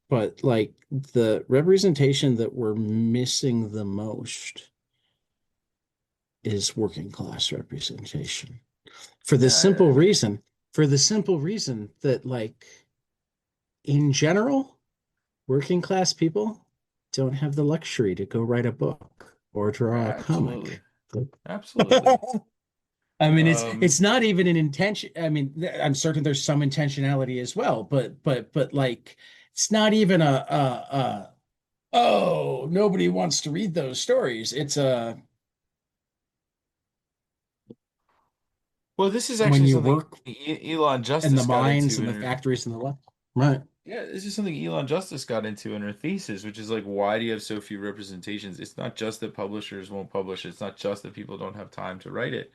But like the representation that we're missing the most is working class representation. For the Yeah, I simple mean, reason, for the simple reason that like in general, working class people don't have the luxury to go write a book or draw a absolutely, comic. absolutely. I mean, it's Um, not even an intention. I mean, I'm certain there's some intentionality as well, but like, it's not even a oh, nobody wants to read those stories. It's a Well, this is when actually you something work Elon in the Justice got mines into and the in factories and the what, right? Yeah, this is something Elon Justice got into in her thesis, which is like, why do you have so few representations? It's not just that publishers won't publish it. It's not just that people don't have time to write it.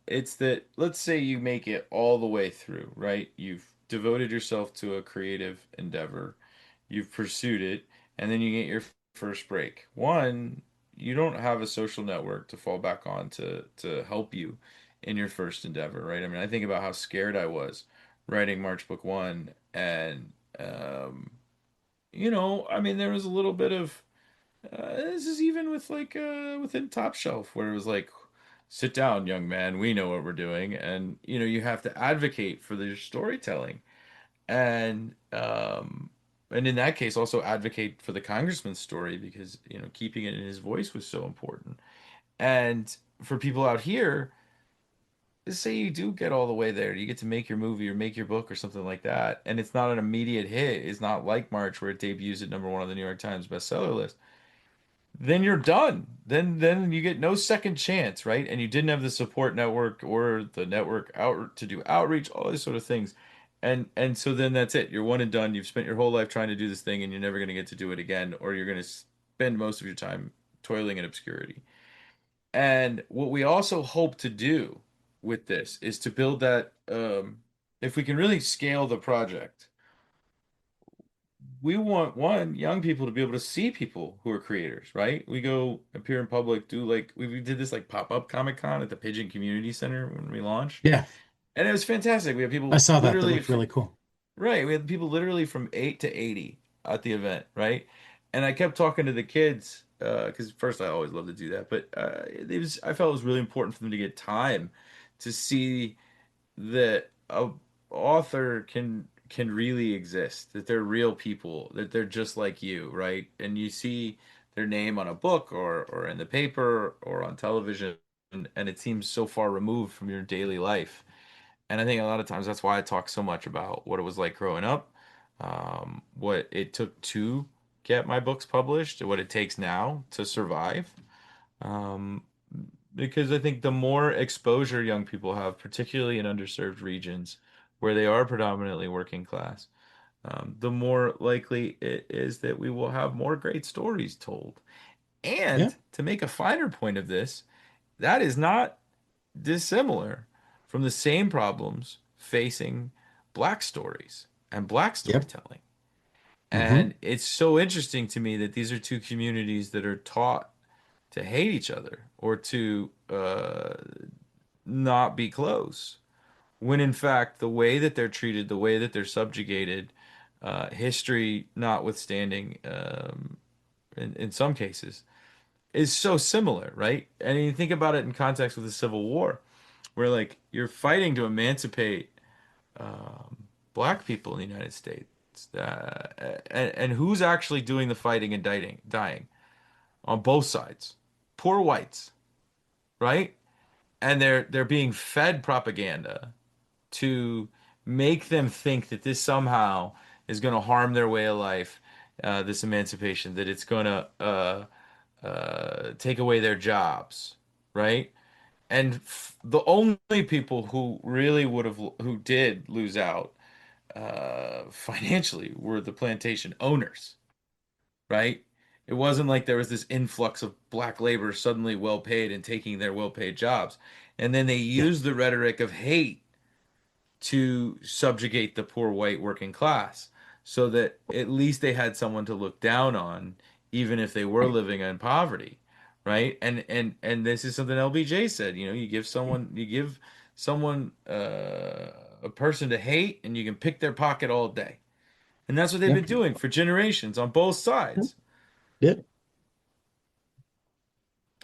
It's that, let's say you make it all the way through, right? You've devoted yourself to a creative endeavor, you've pursued it, and then you get your first break. One, you don't have a social network to fall back on to help you in your first endeavor, right? I mean, I think about how scared I was writing March Book One, and um, I mean, there was a little bit of this is even with like within Top Shelf, where it was like, sit down, young man, we know what we're doing, and you have to advocate for their storytelling, and and in that case also advocate for the congressman's story, because keeping it in his voice was so important. And for people out here, say you do get all the way there, you get to make your movie or make your book or something like that, and it's not an immediate hit, it's not like March where it debuts at number one on the New York Times bestseller list, then you're done. Then you get no second chance, right? And you didn't have the support network or the network out to do outreach, all these sort of things. And so then that's it. You're one and done. You've spent your whole life trying to do this thing, and you're never going to get to do it again, or you're going to spend most of your time toiling in obscurity. And what we also hope to do with this is to build that, if we can really scale the project, we want one, young people to be able to see people who are creators, right? We go appear in public, do like we did this like pop-up Comic Con at the Pigeon Community Center when we launched. Yeah, And it was fantastic. We had I people saw that. That literally looked from really cool. right, we had people literally from 8 to 80 at the event, right? And I kept talking to the kids, because first I always love to do that, but I felt it was really important for them to get time to see that a author can really exist, that they're real people, that they're just like you, right? And you see their name on a book or in the paper or on television, and it seems so far removed from your daily life. And I think a lot of times that's why I talk so much about what it was like growing up, what it took to get my books published, and what it takes now to survive. Um, because I think the more exposure young people have, particularly in underserved regions where they are predominantly working class, the more likely it is that we will have more great stories told. Yeah, And to make a finer point of this, that is not dissimilar from the same problems facing Black stories and Black yep. storytelling. Hmm. And it's so interesting to me that these are two communities that are taught to hate each other or to not be close. When in fact, the way that they're treated, the way that they're subjugated, history notwithstanding, in some cases, is so similar, right? And you think about it in context with the Civil War, where like you're fighting to emancipate black people in the United States. And who's actually doing the fighting and dying on both sides? Poor whites, right? And they're being fed propaganda to make them think that this somehow is going to harm their way of life, this emancipation, that it's going to take away their jobs, right? And the only people who really who did lose out financially were the plantation owners, right? It wasn't like there was this influx of black labor suddenly well paid and taking their well paid jobs. And then they Yeah, used the rhetoric of hate to subjugate the poor white working class so that at least they had someone to look down on, even if they were right. living in poverty, right? And this is something LBJ said, you give someone a person to hate and you can pick their pocket all day. And that's what they've Yeah, been doing for generations on both sides. yeah,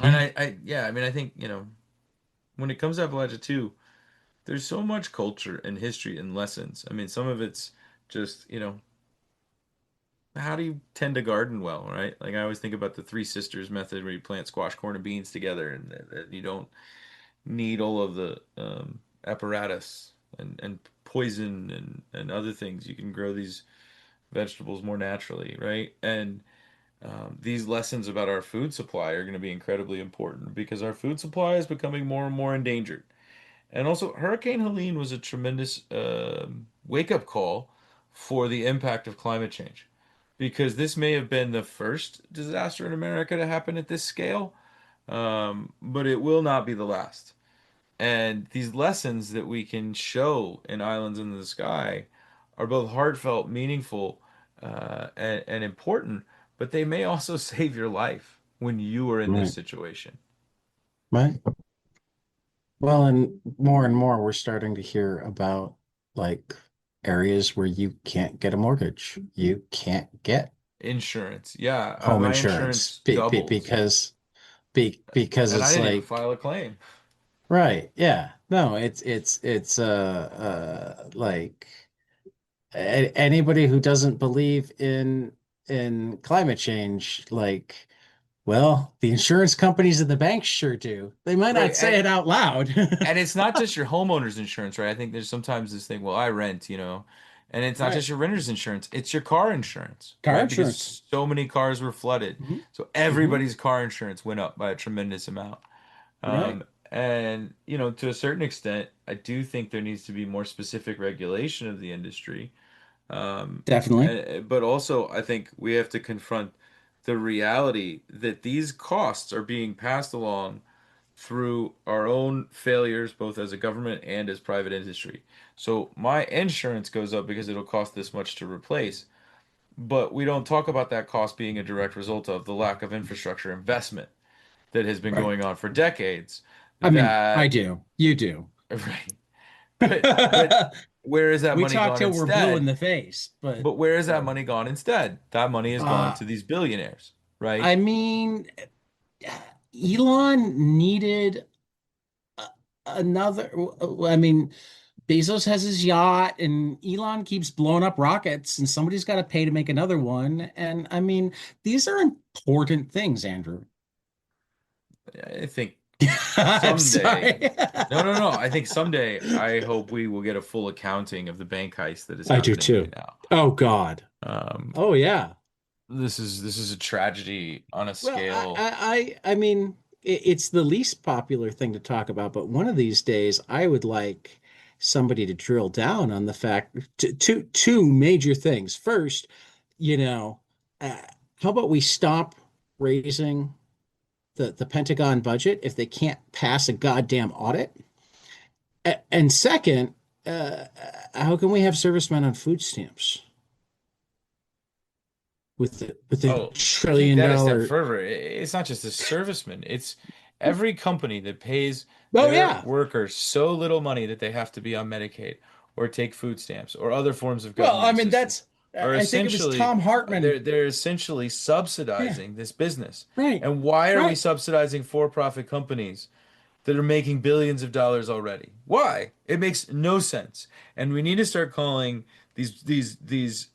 And yeah, yeah, I mean, I think, when it comes to Appalachia too, there's so much culture and history and lessons. I mean, some of it's just, how do you tend a garden well, right? Like I always think about the Three Sisters method where you plant squash, corn, and beans together, and that you don't need all of the apparatus and poison and other things. You can grow these vegetables more naturally, right? And these lessons about our food supply are going to be incredibly important because our food supply is becoming more and more endangered. And also, Hurricane Helene was a tremendous wake-up call for the impact of climate change. Because this may have been the first disaster in America to happen at this scale, but it will not be the last. And these lessons that we can show in Islands in the Sky are both heartfelt, meaningful, and important, but they may also save your life when you are in this Right. situation. Right. Well, and more, we're starting to hear about like areas where you can't get a mortgage. You can't get Insurance. Yeah, home my insurance insurance doubled, because and I it's didn't even like file a claim. right. Yeah. No, it's like anybody who doesn't believe in climate change, like, well, the insurance companies and the banks sure do. They might Right, not say it out loud. and it's not just your homeowner's insurance, right? I think there's sometimes this thing, well, I rent, and it's not Right. just your renter's insurance, it's your car insurance, Car right? insurance. Because so many cars were flooded. Hmm. So Hmm. everybody's car insurance went up by a tremendous amount. Right. And, to a certain extent, I do think there needs to be more specific regulation of the industry. Um, Definitely. but also, I think we have to confront the reality that these costs are being passed along through our own failures, both as a government and as private industry. So my insurance goes up because it'll cost this much to replace, but we don't talk about that cost being a direct result of the lack of infrastructure investment that has been Right. going on for decades. I mean, I That do. You do. right, but where is that We money talk gone till we're blue in instead? the face, but But where is that uh, money gone instead? That money has gone uh, to these billionaires, right? I mean, Elon needed another. I mean, Bezos has his yacht, and Elon keeps blowing up rockets, and somebody's got to pay to make another one. And I mean, these are important things, Andrew. I think I'm someday, sorry. no, no, no. I think someday I hope we will get a full accounting of the bank heist that is I do happening right too. now. Oh God. Um, Oh yeah. this is a tragedy on a Well, scale. I mean, it's the least popular thing to talk about, but one of these days, I would like somebody to drill down on the fact two major things. First, you know, uh, how about we stop raising the Pentagon budget if they can't pass a goddamn audit? And second, uh, how can we have servicemen on food stamps with a Oh, take trillion that a step dollar? further. It's not just the servicemen. It's every company that pays Oh their yeah. workers so little money that they have to be on Medicaid or take food stamps or other forms of Well, I government mean, assistance. that's, Are I think it was essentially Tom Hartman. they're essentially Yeah, subsidizing this business. right, And why are we right. subsidizing for-profit companies that are making billions of dollars already? Why? It makes no sense. And we need to start calling these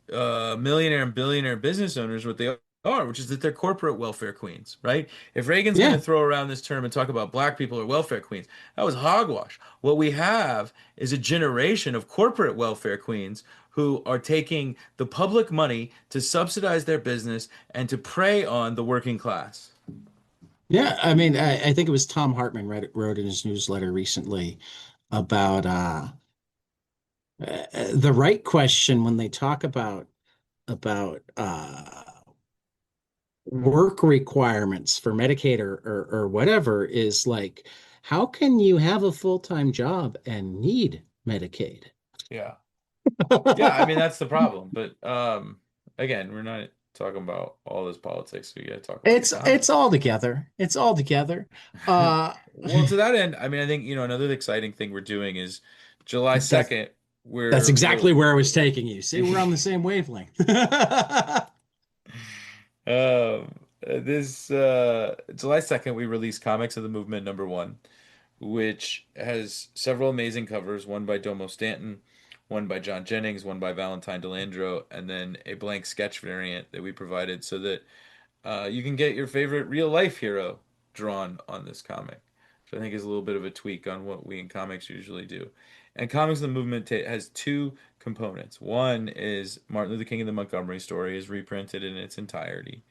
millionaire and billionaire business owners what they are, which is that they're corporate welfare queens, right? If Reagan's going to Yeah, throw around this term and talk about black people or welfare queens, that was hogwash. What we have is a generation of corporate welfare queens who are taking the public money to subsidize their business and to prey on the working class. yeah. I mean, I think it was Tom Hartman wrote in his newsletter recently about the right question when they talk about work requirements for Medicaid or whatever is like, how can you have a full-time job and need Medicaid? Yeah. Yeah, I mean that's the problem. But again, we're not talking about all this politics. We got to talk about the It's economy. all together. It's all together. Uh, Well, to that end, I mean, I think, another exciking thing we're doing is July that's 2nd, That's we're exactly we'll where I was taking you. See, we're on the same wavelength. this July 2nd we release Comics of the Movement #1, which has several amazing covers, one by Domo Stanton, one by John Jennings, one by Valentine Delandro, and then a blank sketch variant that we provided so that you can get your favorite real life hero drawn on this comic, which I think is a little bit of a tweak on what we in comics usually do. And Comics of the Movement has two components. One is Martin Luther King and the Montgomery Story is reprinted in its entirety.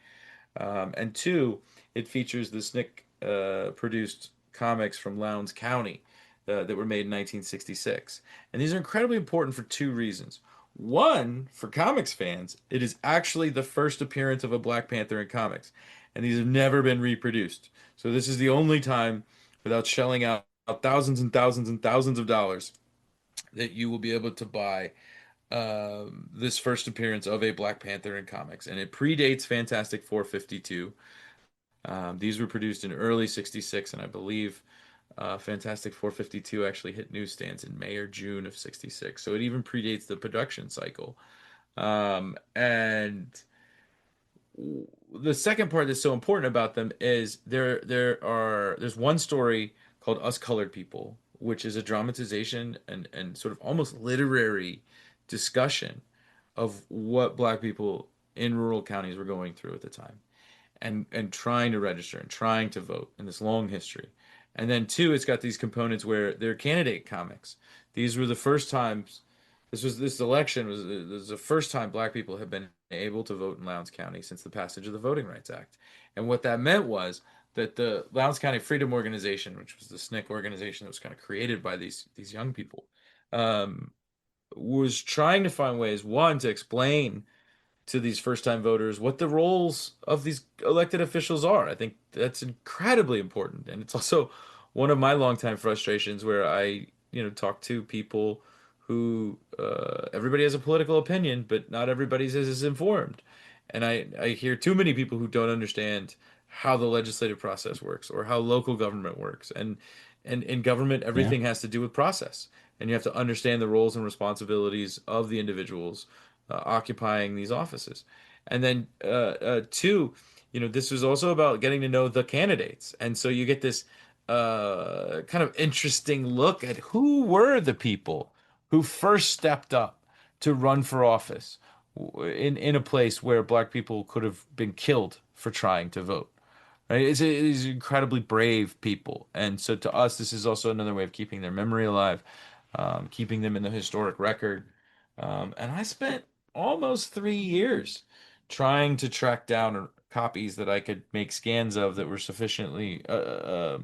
And two, it features the SNCC produced comics from Lowndes County that were made in 1966. And these are incredibly important for two reasons. One, for comics fans, it is actually the first appearance of a Black Panther in comics, and these have never been reproduced. So this is the only time, without shelling out thousands and thousands and thousands of dollars, that you will be able to buy this first appearance of a Black Panther in comics, and it predates Fantastic Four 52. These were produced in early '66, and I believe Fantastic 452 actually hit newsstands in May or June of '66. So it even predates the production cycle. And the second part that's so important about them is there's one story called Us Colored People, which is a dramatization and sort of almost literary discussion of what Black people in rural counties were going through at the time and trying to register and trying to vote in this long history. And then two, it's got these components where they're candidate comics. These were the first times this election was the first time Black people have been able to vote in Lowndes County since the passage of the Voting Rights Act. And what that meant was that the Lowndes County Freedom Organization, which was the SNCC organization that was kind of created by these young people, um, was trying to find ways, one, to explain to these first time voters what the roles of these elected officials are. I think that's incredibly important. And it's also one of my longtime frustrations where talk to people who everybody has a political opinion, but not everybody's as informed. And I hear too many people who don't understand how the legislative process works or how local government works. And in government, Yeah, everything has to do with process. And you have to understand the roles and responsibilities of the individuals occupying these offices. And then two, this was also about getting to know the candidates, and so you get this kind of interesting look at who were the people who first stepped up to run for office in a place where Black people could have been killed for trying to vote. Right? It's incredibly brave people, and so to us, this is also another way of keeping their memory alive, keeping them in the historic record. And I spent almost 3 years trying to track down copies that I could make scans of that were sufficiently high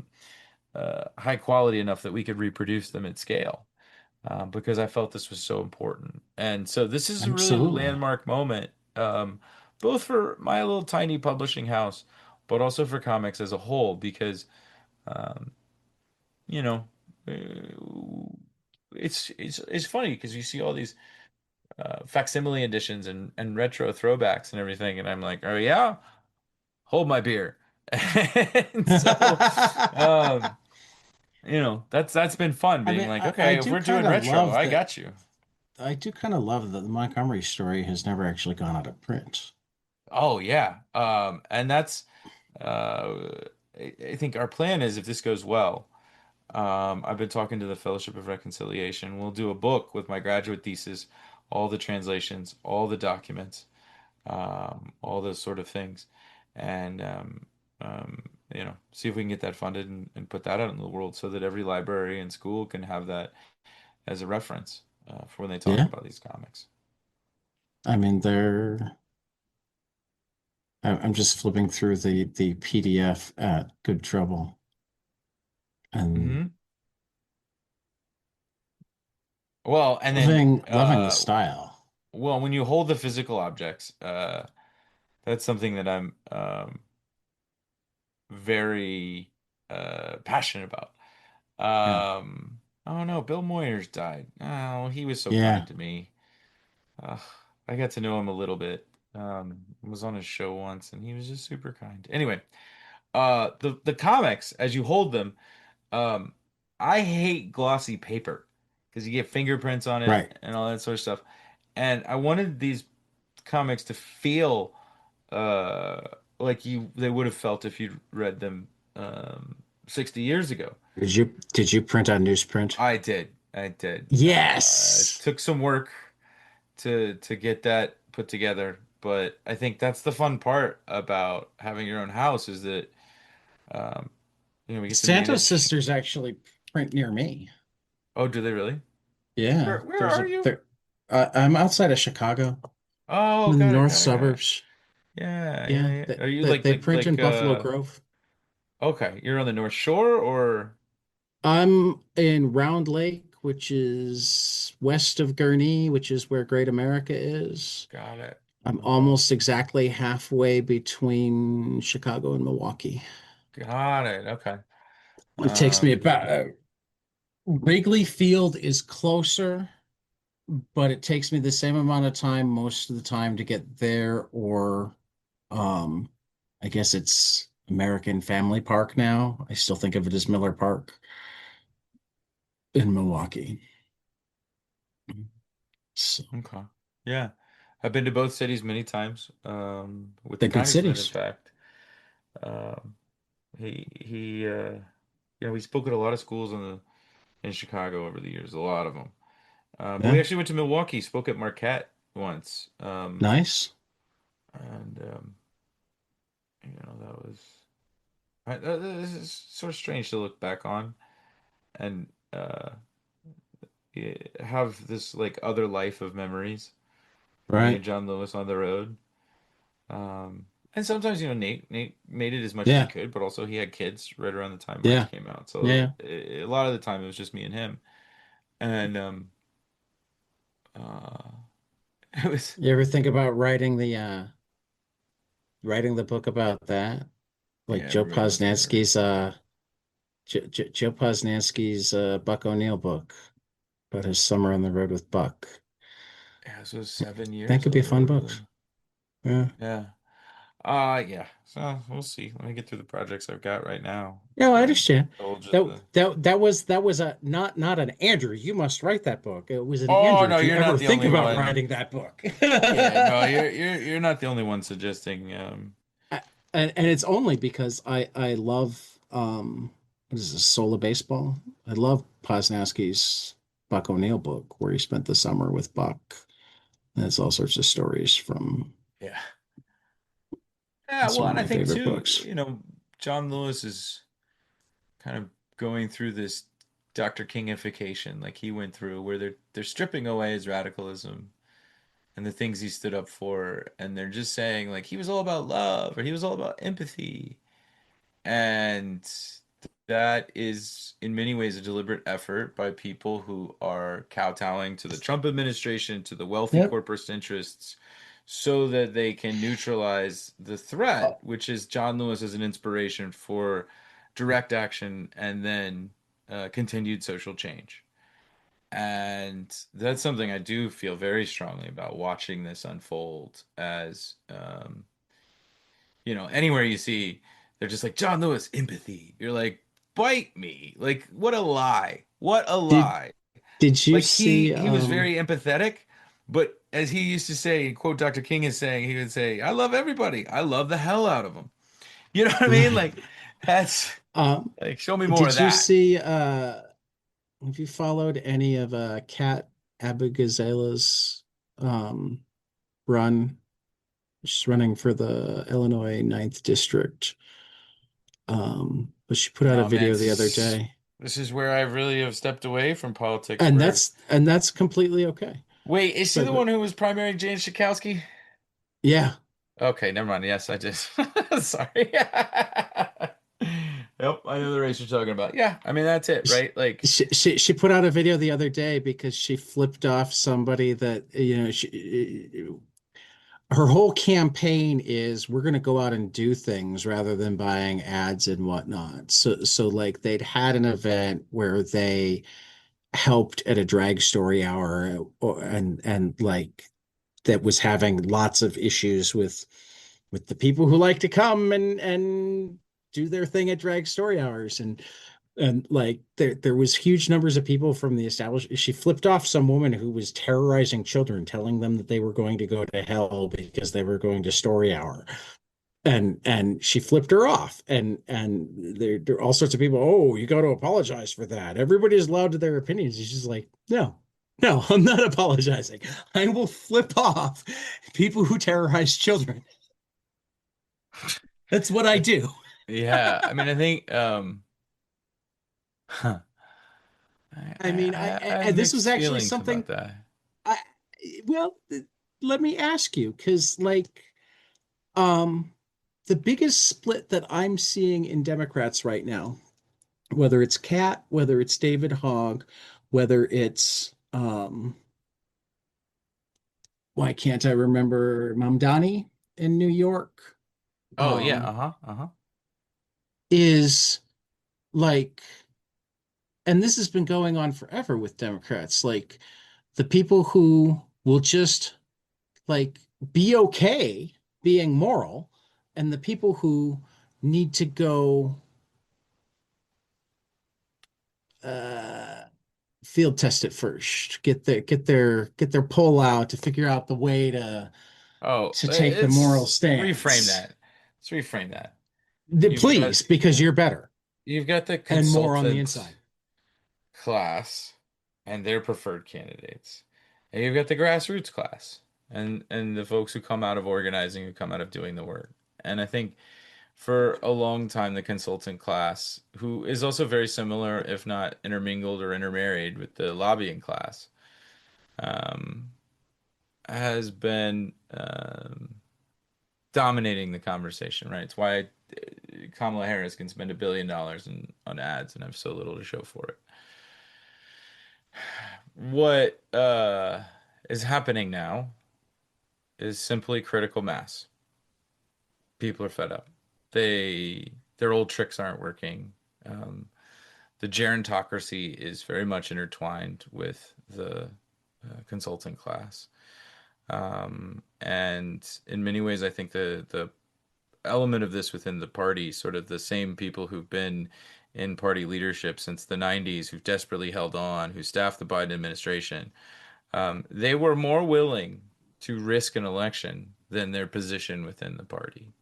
quality enough that we could reproduce them at scale. Because I felt this was so important. And so this is a really absolutely. landmark moment, both for my little tiny publishing house, but also for comics as a whole, because, um, you know, uh, it's funny because you see all these facsimile editions and retro throwbacks and everything, and I'm like, oh yeah, hold my beer. And so, um, that's been fun I being mean, like, I okay, if do we're kind doing of retro, love I that. got you. I do kind of love that the Montgomery story has never actually gone out of print. Oh yeah. And that's uh I think our plan is if this goes well, I've been talking to the Fellowship of Reconciliation. We'll do a book with my graduate thesis, all the translations, all the documents, all those sort of things, and um, see if we can get that funded and put that out in the world so that every library and school can have that as a reference for when they talk Yeah. about these comics. I mean, I'm just flipping through the PDF at Good Trouble and Hmm. Well, and then loving the style. well, when you hold the physical objects, that's something that I'm very passionate about. Yeah. Oh no, Bill Moyers died. Oh, he was so kind Yeah. to me. Ugh, I got to know him a little bit. Was on his show once, and he was just super kind. Anyway, the comics as you hold them, um, I hate glossy paper because you get fingerprints on it Right. and all that sort of stuff. And I wanted these comics to feel uh like you they would have felt if you'd read them 60 years ago. Did you print on newsprint? I did. I did. It Yes. took some work to get that put together, but I think that's the fun part about having your own house is that um we get to Santa's manage. sisters actually print near me. Oh, do they really? Yeah. Where are you? I'm outside of Chicago, Oh, in the got it, north got it, got it. suburbs. Yeah, yeah, Yeah. yeah. They, Are you they, they print in Buffalo Grove. okay, you're on the North Shore or I'm in Round Lake, which is west of Gurnee, which is where Great America is. Got it. I'm Okay. almost exactly halfway between Chicago and Milwaukee. Got it. Okay. It takes me Um, about Wrigley Field is closer, but it takes me the same amount of time most of the time to get there, or um, I guess it's American Family Park now. I still think of it as Miller Park in Milwaukee. So okay. Yeah. I've been to both cities many times, with the they're good congressman, in cities. fact. Um, we spoke at a lot of schools in Chicago over the years, a lot of them. But we Yeah, actually went to Milwaukee, spoke at Marquette once. nice. And that was this is sort of strange to look back on and have this like other life of memories from me Right. and John Lewis on the road. And sometimes, Nate made it as much as he Yeah, could, but also he had kids right around the time March yeah, came out. yeah, So yeah. a lot of the time it was just me and him. And it was, You ever think about writing the book about that? yeah, Like everybody wants me to write. Joe Posnanski's Buck O'Neill book about his summer on the road with Buck. Yeah, so 7 years That could on be a the fun road with book. him. Yeah. Yeah. Yeah. So we'll see. Let me get through the projects I've got right now. No, I Try and understand. indulge in That the. that was a not an Andrew, you must write that book. It was an Oh Andrew, no, if you you're ever not the think only about one. writing that book. Yeah, no, you're not the only one suggesting. And it's only because I love what is this, Soul of Baseball? I love Posnanski's Buck O'Neill book where he spent the summer with Buck. And it's all sorts of stories from Yeah. Yeah. it's Well, one of and I my think favorite too, books. John Lewis is kind of going through this Dr. Kingification, like he went through, where they're stripping away his radicalism and the things he stood up for, and they're just saying like he was all about love or he was all about empathy. And that is in many ways a deliberate effort by people who are kowtowing to the Trump administration, to the wealthy Yep. corporate interests, so that they can neutralize the threat, which is John Lewis as an inspiration for direct action and then continued social change. And that's something I do feel very strongly about watching this unfold as anywhere you see, they're just like John Lewis, empathy. You're like, bite me. Like, what a lie. What a Did lie. did you Like see he was very empathetic, but as he used to say, quote Dr. King is saying, he would say, I love everybody. I love the hell out of them. You know what I mean? right. Like, that's Um like, show me more of did you that. see have you followed any of Kat Abigazela's um run? She's running for the Illinois Ninth District. But she put out a No, man, video the other day. this is where I really have stepped away from politics. And Where, that's completely okay. wait, is she But the one who was primarying Jane Schakowsky? yeah, Okay, never mind. Yes, I just sorry. Yep, I know the race you're talking about. Yeah, I mean that's it, she, right? Like, she put out a video the other day because she flipped off somebody that her whole campaign is we're going to go out and do things rather than buying ads and whatnot. So like they'd had an event where they helped at a drag story hour and like that was having lots of issues with the people who like to come and do their thing at drag story hours and like there was huge numbers of people from the establishment. She flipped off some woman who was terrorizing children, telling them that they were going to go to hell because they were going to story hour. And she flipped her off. And there are all sorts of people, oh, you got to apologize for that. Everybody is allowed to their opinions. She's just like, no, no, I'm not apologizing. I will flip off people who terrorize children. That's what I do. yeah, I mean, I think huh, I mean, I have this was mixed actually feelings about something that. I, well, let me ask you, because like, um, the biggest split that I'm seeing in Democrats right now, whether it's Kat, whether it's David Hogg, whether it's why can't I remember Mamdani in New York, Oh yeah, um, uh-huh, uh-huh. is like, and this has been going on forever with Democrats, like the people who will just like be okay being moral, and the people who need to go uh field test it first, get their poll out to figure out the way Oh, to take the moral it's reframe stance. that. Let's reframe that. You've got Please, because you're better you've got the and more on the consultant inside. class and their preferred candidates. And you've got the grassroots class and the folks who come out of organizing, who come out of doing the work. And I think for a long time, the consultant class, who is also very similar, if not intermingled or intermarried with the lobbying class, um, has been dominating the conversation, right? It's why Kamala Harris can spend $1 billion on ads and have so little to show for it. What is happening now is simply critical mass. People are fed up. Their old tricks aren't working. Um, the gerontocracy is very much intertwined with the consulting class. And in many ways, I think the element of this within the party, sort of the same people who've been in party leadership since the 90s, who've desperately held on, who staffed the Biden administration, they were more willing to risk an election than their position within the party.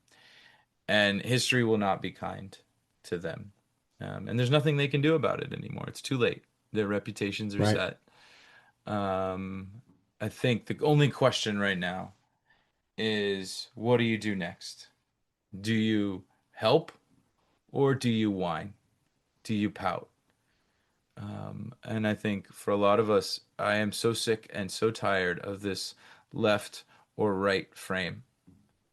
And history will not be kind to them. And there's nothing they can do about it anymore. It's too late. Their reputations are Right. set. Um, I think the only question right now is what do you do next? Do you help or do you whine? Do you pout? And I think for a lot of us, I am so sick and so tired of this left or right frame.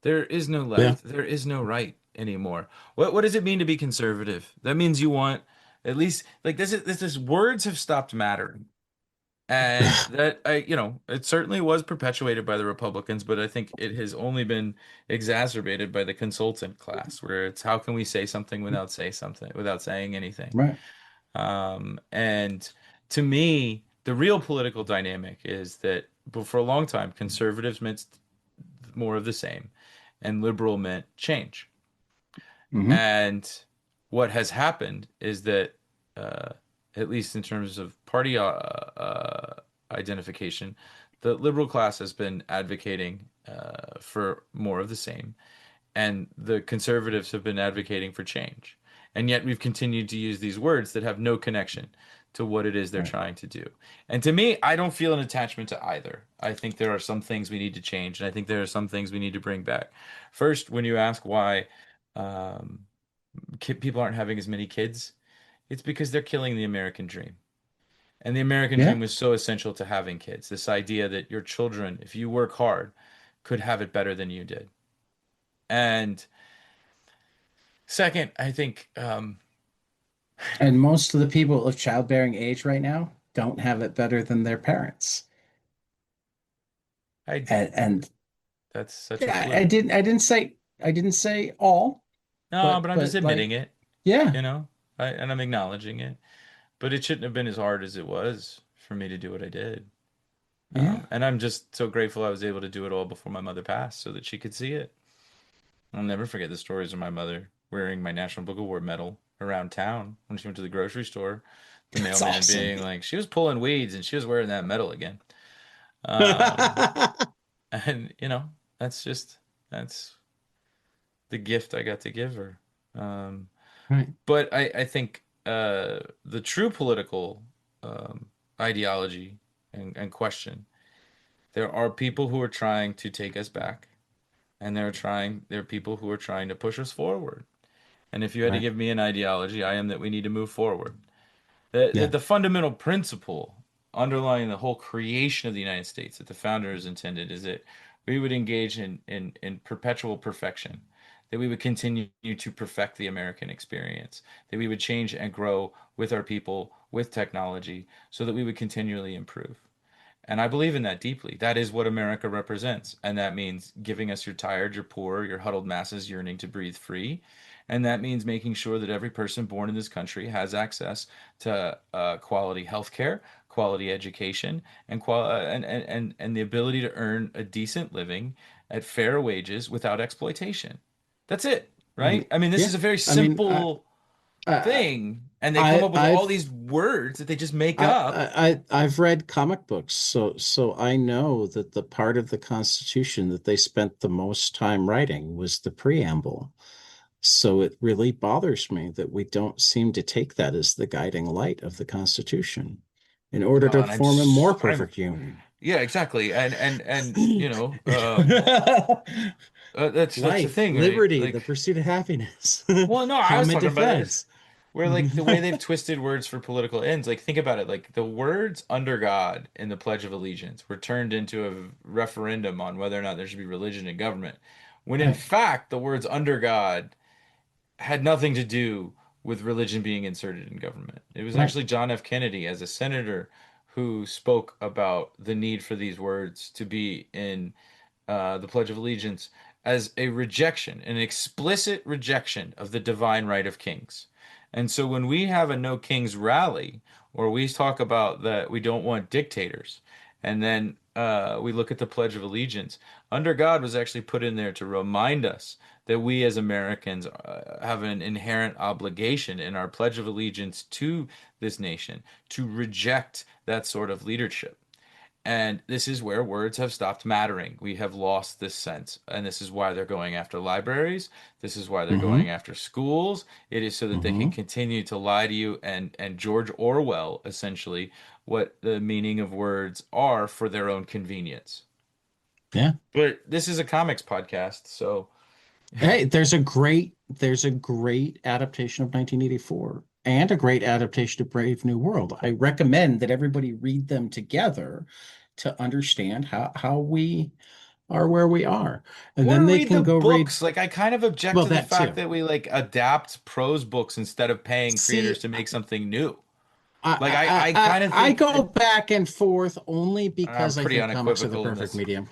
There is no Yeah. left, there is no right anymore. What does it mean to be conservative? That means you want at least like this words have stopped mattering. And that it certainly was perpetuated by the Republicans, but I think it has only been exacerbated by the consultant class, where it's how can we say something without saying anything. Right. And to me, the real political dynamic is that for a long time, conservatives meant more of the same, and liberal meant change. Hmm. And what has happened is that, uh, at least in terms of party identification, the liberal class has been advocating for more of the same, and the conservatives have been advocating for change. And yet we've continued to use these words that have no connection to what it is they're Right. trying to do. And to me, I don't feel an attachment to either. I think there are some things we need to change, and I think there are some things we need to bring back. First, when you ask why um, people aren't having as many kids, it's because they're killing the American dream. And the American Yeah. dream was so essential to having kids. This idea that your children, if you work hard, could have it better than you did. And second, I think And most of the people of childbearing age right now don't have it better than their parents. I And that's such a yeah, fluke. I didn't say all, No, but but I'm just admitting like it, yeah, you know, and I'm acknowledging it. But it shouldn't have been as hard as it was for me to do what I did. yeah. And I'm just so grateful I was able to do it all before my mother passed so that she could see it. I'll never forget the stories of my mother wearing my National Book Award medal around town when she went to the grocery store. The That's mailman awesome. being like, she was pulling weeds and she was wearing that medal again. Um, and that's the gift I got to give her. Um, Right. but I think the true political ideology and question, there are people who are trying to take us back, and there are people who are trying to push us forward. And if you had to Right. give me an ideology, I am that we need to move forward. The, Yeah. the fundamental principle underlying the whole creation of the United States that the founders intended is that we would engage in perpetual perfection, that we would continue to perfect the American experience, that we would change and grow with our people, with technology, so that we would continually improve. And I believe in that deeply. That is what America represents. And that means giving us your tired, your poor, your huddled masses yearning to breathe free. And that means making sure that every person born in this country has access to quality healthcare, quality education, and the ability to earn a decent living at fair wages without exploitation. That's it, I mean, right? I mean, this yeah. is a very I mean, simple I, thing, and they come up with all I've these words that they just make up. I've read comic books, so I know that the part of the Constitution that they spent the most time writing was the preamble. So it really bothers me that we don't seem to take that as the guiding light of the Constitution in order Oh, to and form a more perfect union. yeah, exactly. And that's the Life, thing, right? liberty, the Like, pursuit of happiness, well, no, I was common talking about this defense. where like the way they've twisted words for political ends. Like, think about it. Like the words "under God" in the Pledge of Allegiance were turned into a referendum on whether or not there should be religion in government, when in Right, fact the words "under God" had nothing to do with religion being inserted in government. It was right. actually John F. Kennedy, as a senator, who spoke about the need for these words to be in the Pledge of Allegiance as a rejection, an explicit rejection of the divine right of kings. And so when we have a No Kings rally, or we talk about that we don't want dictators, and then we look at the Pledge of Allegiance, under God was actually put in there to remind us that we as Americans have an inherent obligation in our Pledge of Allegiance to this nation to reject that sort of leadership. And this is where words have stopped mattering. We have lost this sense. And this is why they're going after libraries. This is why they're going Mm-hmm. after schools. It is so that they can Mm-hmm. continue to lie to you and George Orwell, essentially, what the meaning of words are for their own convenience. Yeah. But this is a comics podcast, so Hey, there's a great adaptation of 1984 and a great adaptation of Brave New World. I recommend that everybody read them together to understand how we are where we are. And then or they read the can go read, books. Like I kind of object well, to the that fact too. that we like adapt prose books instead of paying creators See, to make something new. I Like I I I, kind of I think go back and forth only I'm because I pretty think comics are the unequivocal in perfect this. medium.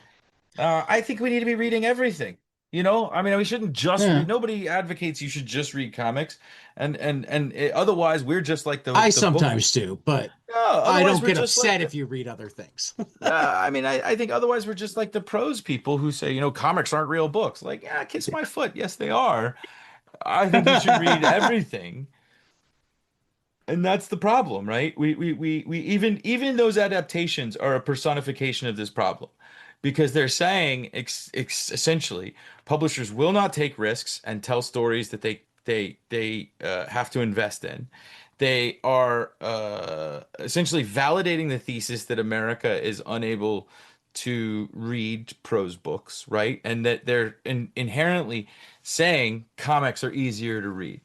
I think we need to be reading everything. You know, I mean, we shouldn't just read. Yeah. Nobody advocates you should just read comics, otherwise we're just like I the book. sometimes do, but No, I otherwise don't we're get just like upset the. if you read other things. I mean, I think otherwise we're just like the prose people who say, comics aren't real books. Like, yeah, kiss my foot. Yes, they are. I think you should read everything. And that's the problem, right? We even those adaptations are a personification of this problem because they're saying essentially publishers will not take risks and tell stories that they have to invest in. They are essentially validating the thesis that America is unable to read prose books, right? And that they're inherently saying comics are easier to read.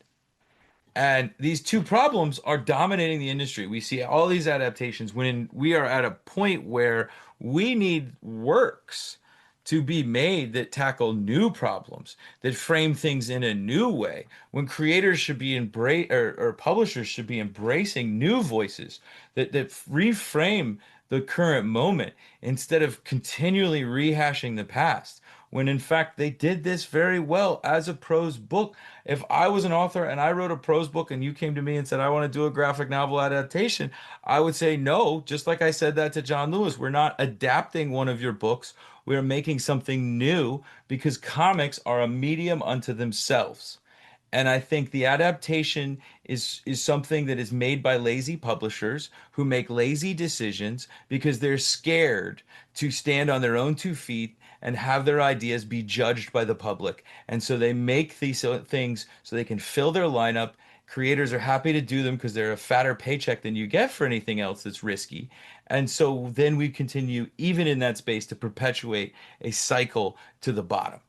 And these two problems are dominating the industry. We see all these adaptations when we are at a point where we need works to be made that tackle new problems, that frame things in a new way. When creators should be or publishers should be embracing new voices that reframe the current moment instead of continually rehashing the past. When in fact they did this very well as a prose book. If I was an author and I wrote a prose book and you came to me and said, I want to do a graphic novel adaptation, I would say no, just like I said that to John Lewis. We're not adapting one of your books. We're making something new because comics are a medium unto themselves. And I think the adaptation is something that is made by lazy publishers who make lazy decisions because they're scared to stand on their own 2 feet and have their ideas be judged by the public. And so they make these things so they can fill their lineup. Creators are happy to do them because they're a fatter paycheck than you get for anything else that's risky. And so then we continue, even in that space, to perpetuate a cycle to the bottom.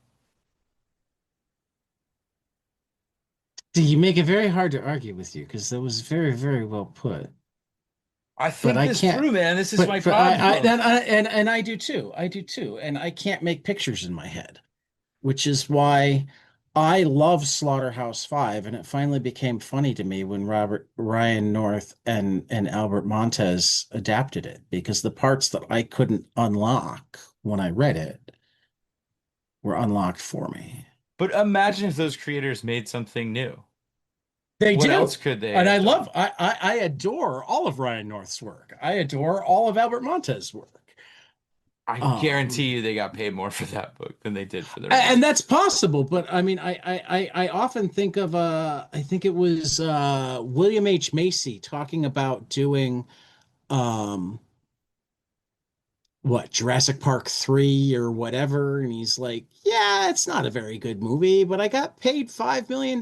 You make it very hard to argue with you because that was very, very well put. I But think I this can't. through, man. This is my But I problem. and I do too. I do too. And I can't make pictures in my head, which is why I love Slaughterhouse-Five, and it finally became funny to me when Robert Ryan North and Albert Montez adapted it because the parts that I couldn't unlock when I read it were unlocked for me. But imagine if those creators made something new. They What else do. could they And have done? I adore all of Ryan North's work. I adore all of Albert Montez's work. I guarantee Um, you they got paid more for that book than they did for their and movie. that's possible, but I mean, I often think of I think it was William H. Macy talking about doing um what Jurassic Park 3 or whatever, and he's like, yeah, it's not a very good movie, but I got paid $5 million,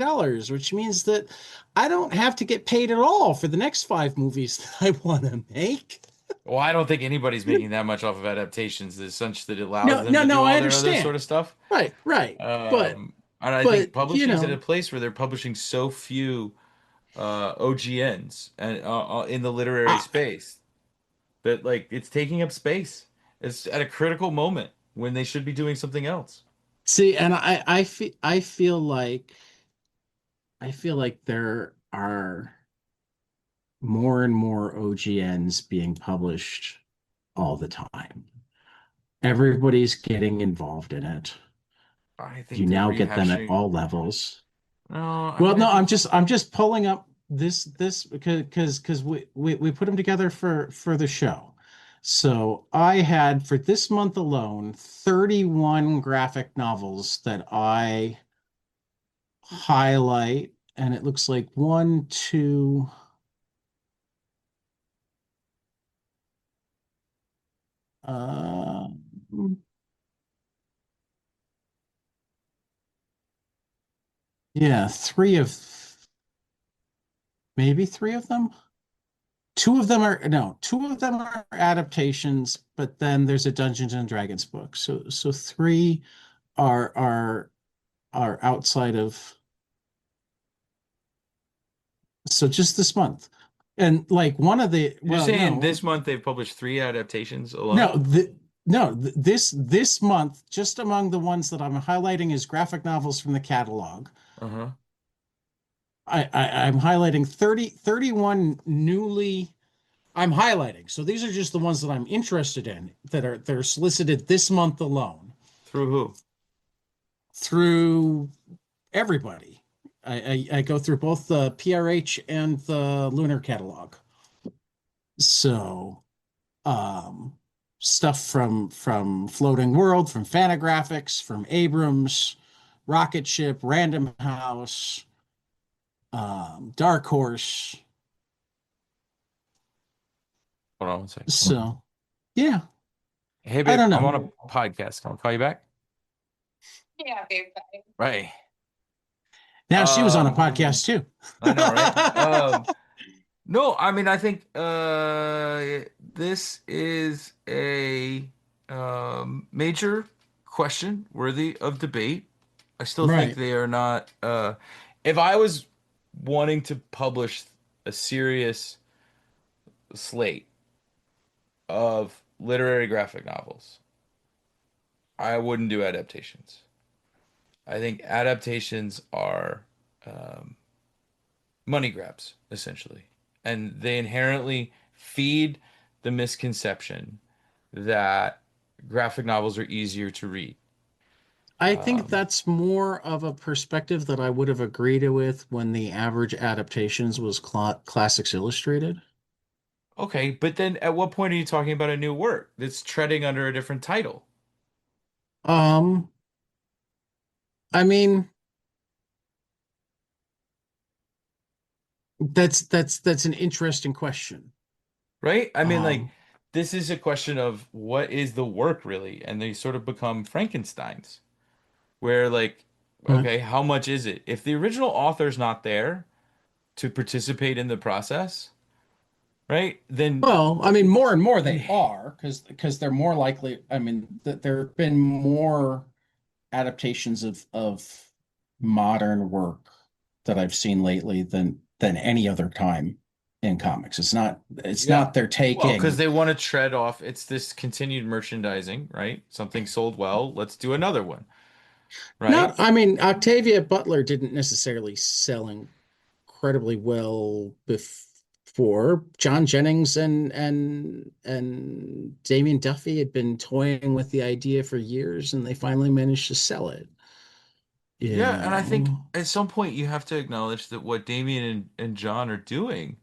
which means that I don't have to get paid at all for the next five movies that I want to make. Well, I don't think anybody's making that much off of adaptations. There's such that allows No, them no, to do no, I all their other understand. sort of stuff. Right, right. And I think But you publishing's at a know, place where they're publishing so few OGNs and in the literary I, space that like it's taking up space. It's at a critical moment when they should be doing something else. see, and I feel like there are more and more OGNs being published all the time. Everybody's getting involved in it. I think You they're now get them at rehashing. all levels. No, I Well, mean I no, think I'm just pulling up this because we put them together for the show. So I had for this month alone 31 graphic novels that I highlight, and it looks like one, two, uh, yeah, maybe three of them. Two of them are no, two of them are adaptations, but then there's a Dungeons and Dragons book. So three are are outside of so just this month. And like one of the you're well, saying no, this month they've published three adaptations alone. no, this month, just among the ones that I'm highlighting as graphic novels from the catalog, Uh-huh. I'm highlighting 31 newly I'm highlighting. So these are just the ones that I'm interested in that are solicited this month alone Through who? through everybody. I go through both the PRH and the Lunar catalog. So um, stuff from Floating World, from Fantagraphics, from Abrams, Rocket Ship, Random House, Dark Horse. Hold on one second. So yeah, Hey I babe, don't I'm on know. a podcast. Can I call you back? Right. Now she was on a Um, podcast too. I know, right? No, I mean I think this is a major question worthy of debate. I still think Right. they are not if I was wanting to publish a serious slate of literary graphic novels, I wouldn't do adaptations. I think adaptations are um, money grabs, essentially. And they inherently feed the misconception that graphic novels are easier to read. I think Um, that's more of a perspective that I would have agreed with when the average adaptations was Classics Illustrated. okay, but then at what point are you talking about a new work that's treading under a different title? Um, I mean, that's an interesting question. Right? I mean, like, Um, this is a question of what is the work really? And they sort of become Frankensteins, where, like, uh, okay, how much is it? If the original author's not there to participate in the process, right? Then well, I mean, more and more they are because they're more likely. I mean, there have been more adaptations of modern work that I've seen lately than any other time in comics. It's yeah. not they're Well, because taking. they want to tread off, it's this continued merchandising, right? Something sold well, let's do another one. right? Not, I mean, Octavia Butler didn't necessarily sell incredibly well before. John Jennings and Damien Duffy had been toying with the idea for years, and they finally managed to sell it. You Yeah, and I think know, at some point you have to acknowledge that what Damien and John are doing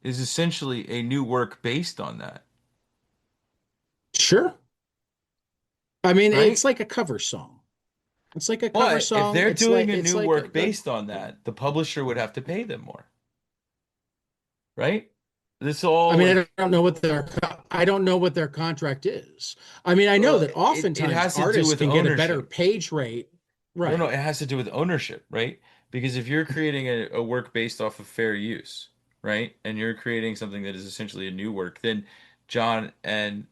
is essentially a new work based on that, sure. I mean, it's right? like a cover song. It's like a cover But if song. they're It's doing like a it's new like work based on that, the publisher would have to pay them more, right? This I all mean, like, I don't know what their contract is. I mean, I know well, that it oftentimes has to do artists with can get a better ownership. page rate. No, Right. it has to do with ownership, right? Because if you're creating a work based off of fair use, right, and you're creating something that is essentially a new work, then John and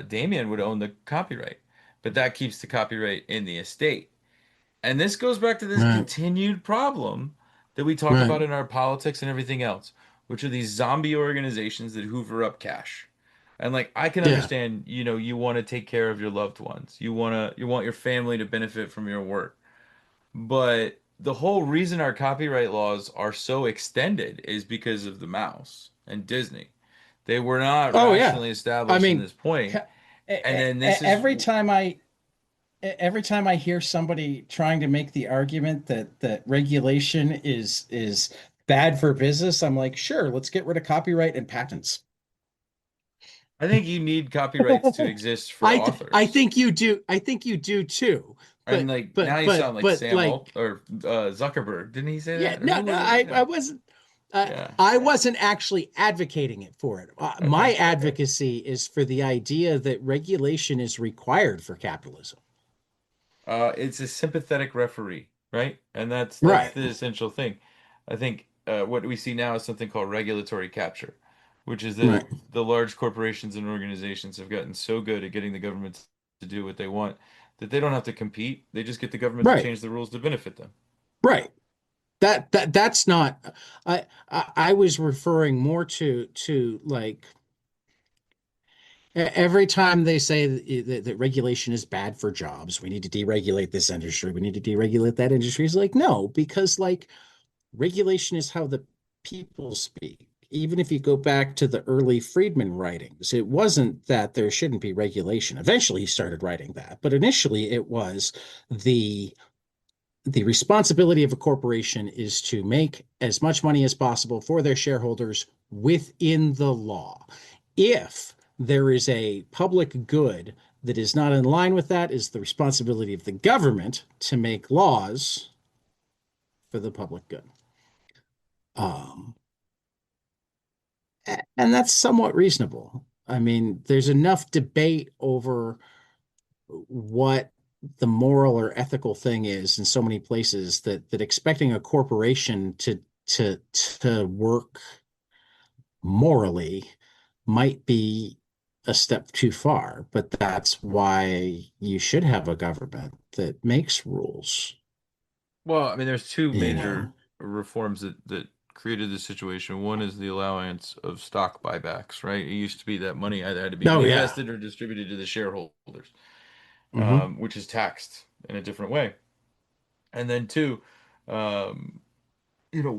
Damien would own the copyright, but that keeps the copyright in the estate. And this goes back to this Right. continued problem that we talk Right. about in our politics and everything else, which are these zombie organizations that hoover up cash. And like I can Yeah. understand, you want to take care of your loved ones. You want your family to benefit from your work. But the whole reason our copyright laws are so extended is because of the mouse and Disney. They were not Oh yeah. rationally I established in mean, this point. And then this is every time I hear somebody trying to make the argument that regulation is bad for business, I'm like, sure, let's get rid of copyright and patents. I think you need copyrights to exist for I authors. think you do. I think you do too. And like now you sound like But Sam like Alt or Zuckerberg. Didn't he say yeah, that? Or no, who no, was it? Yeah. Yeah. I wasn't actually advocating it for it. My Okay. Okay. advocacy is for the idea that regulation is required for capitalism. It's a sympathetic referee, right? And that's Right, the essential thing. I think what we see now is something called regulatory capture, which is that right, the large corporations and organizations have gotten so good at getting the government to do what they want that they don't have to compete. They just get the government to right, change the rules to benefit them. right. That's not. I was referring more to like every time they say that regulation is bad for jobs, we need to deregulate this industry, we need to deregulate that industry. It's like no, because like regulation is how the people speak. Even if you go back to the early Friedman writings, it wasn't that there shouldn't be regulation. Eventually, he started writing that, but initially, it was the the responsibility of a corporation is to make as much money as possible for their shareholders within the law. If there is a public good that is not in line with that, is the responsibility of the government to make laws for the public good. Um, and that's somewhat reasonable. I mean, there's enough debate over what the moral or ethical thing is in so many places that expecting a corporation to work morally might be a step too far, but that's why you should have a government that makes rules, Well, I mean, there's two you major know. reforms that created this situation. One is the allowance of stock buybacks, right? It used to be that money either had to be Oh yeah. reinvested or distributed to the shareholders, Hmm. which is taxed in a different way. And then two, um, you know,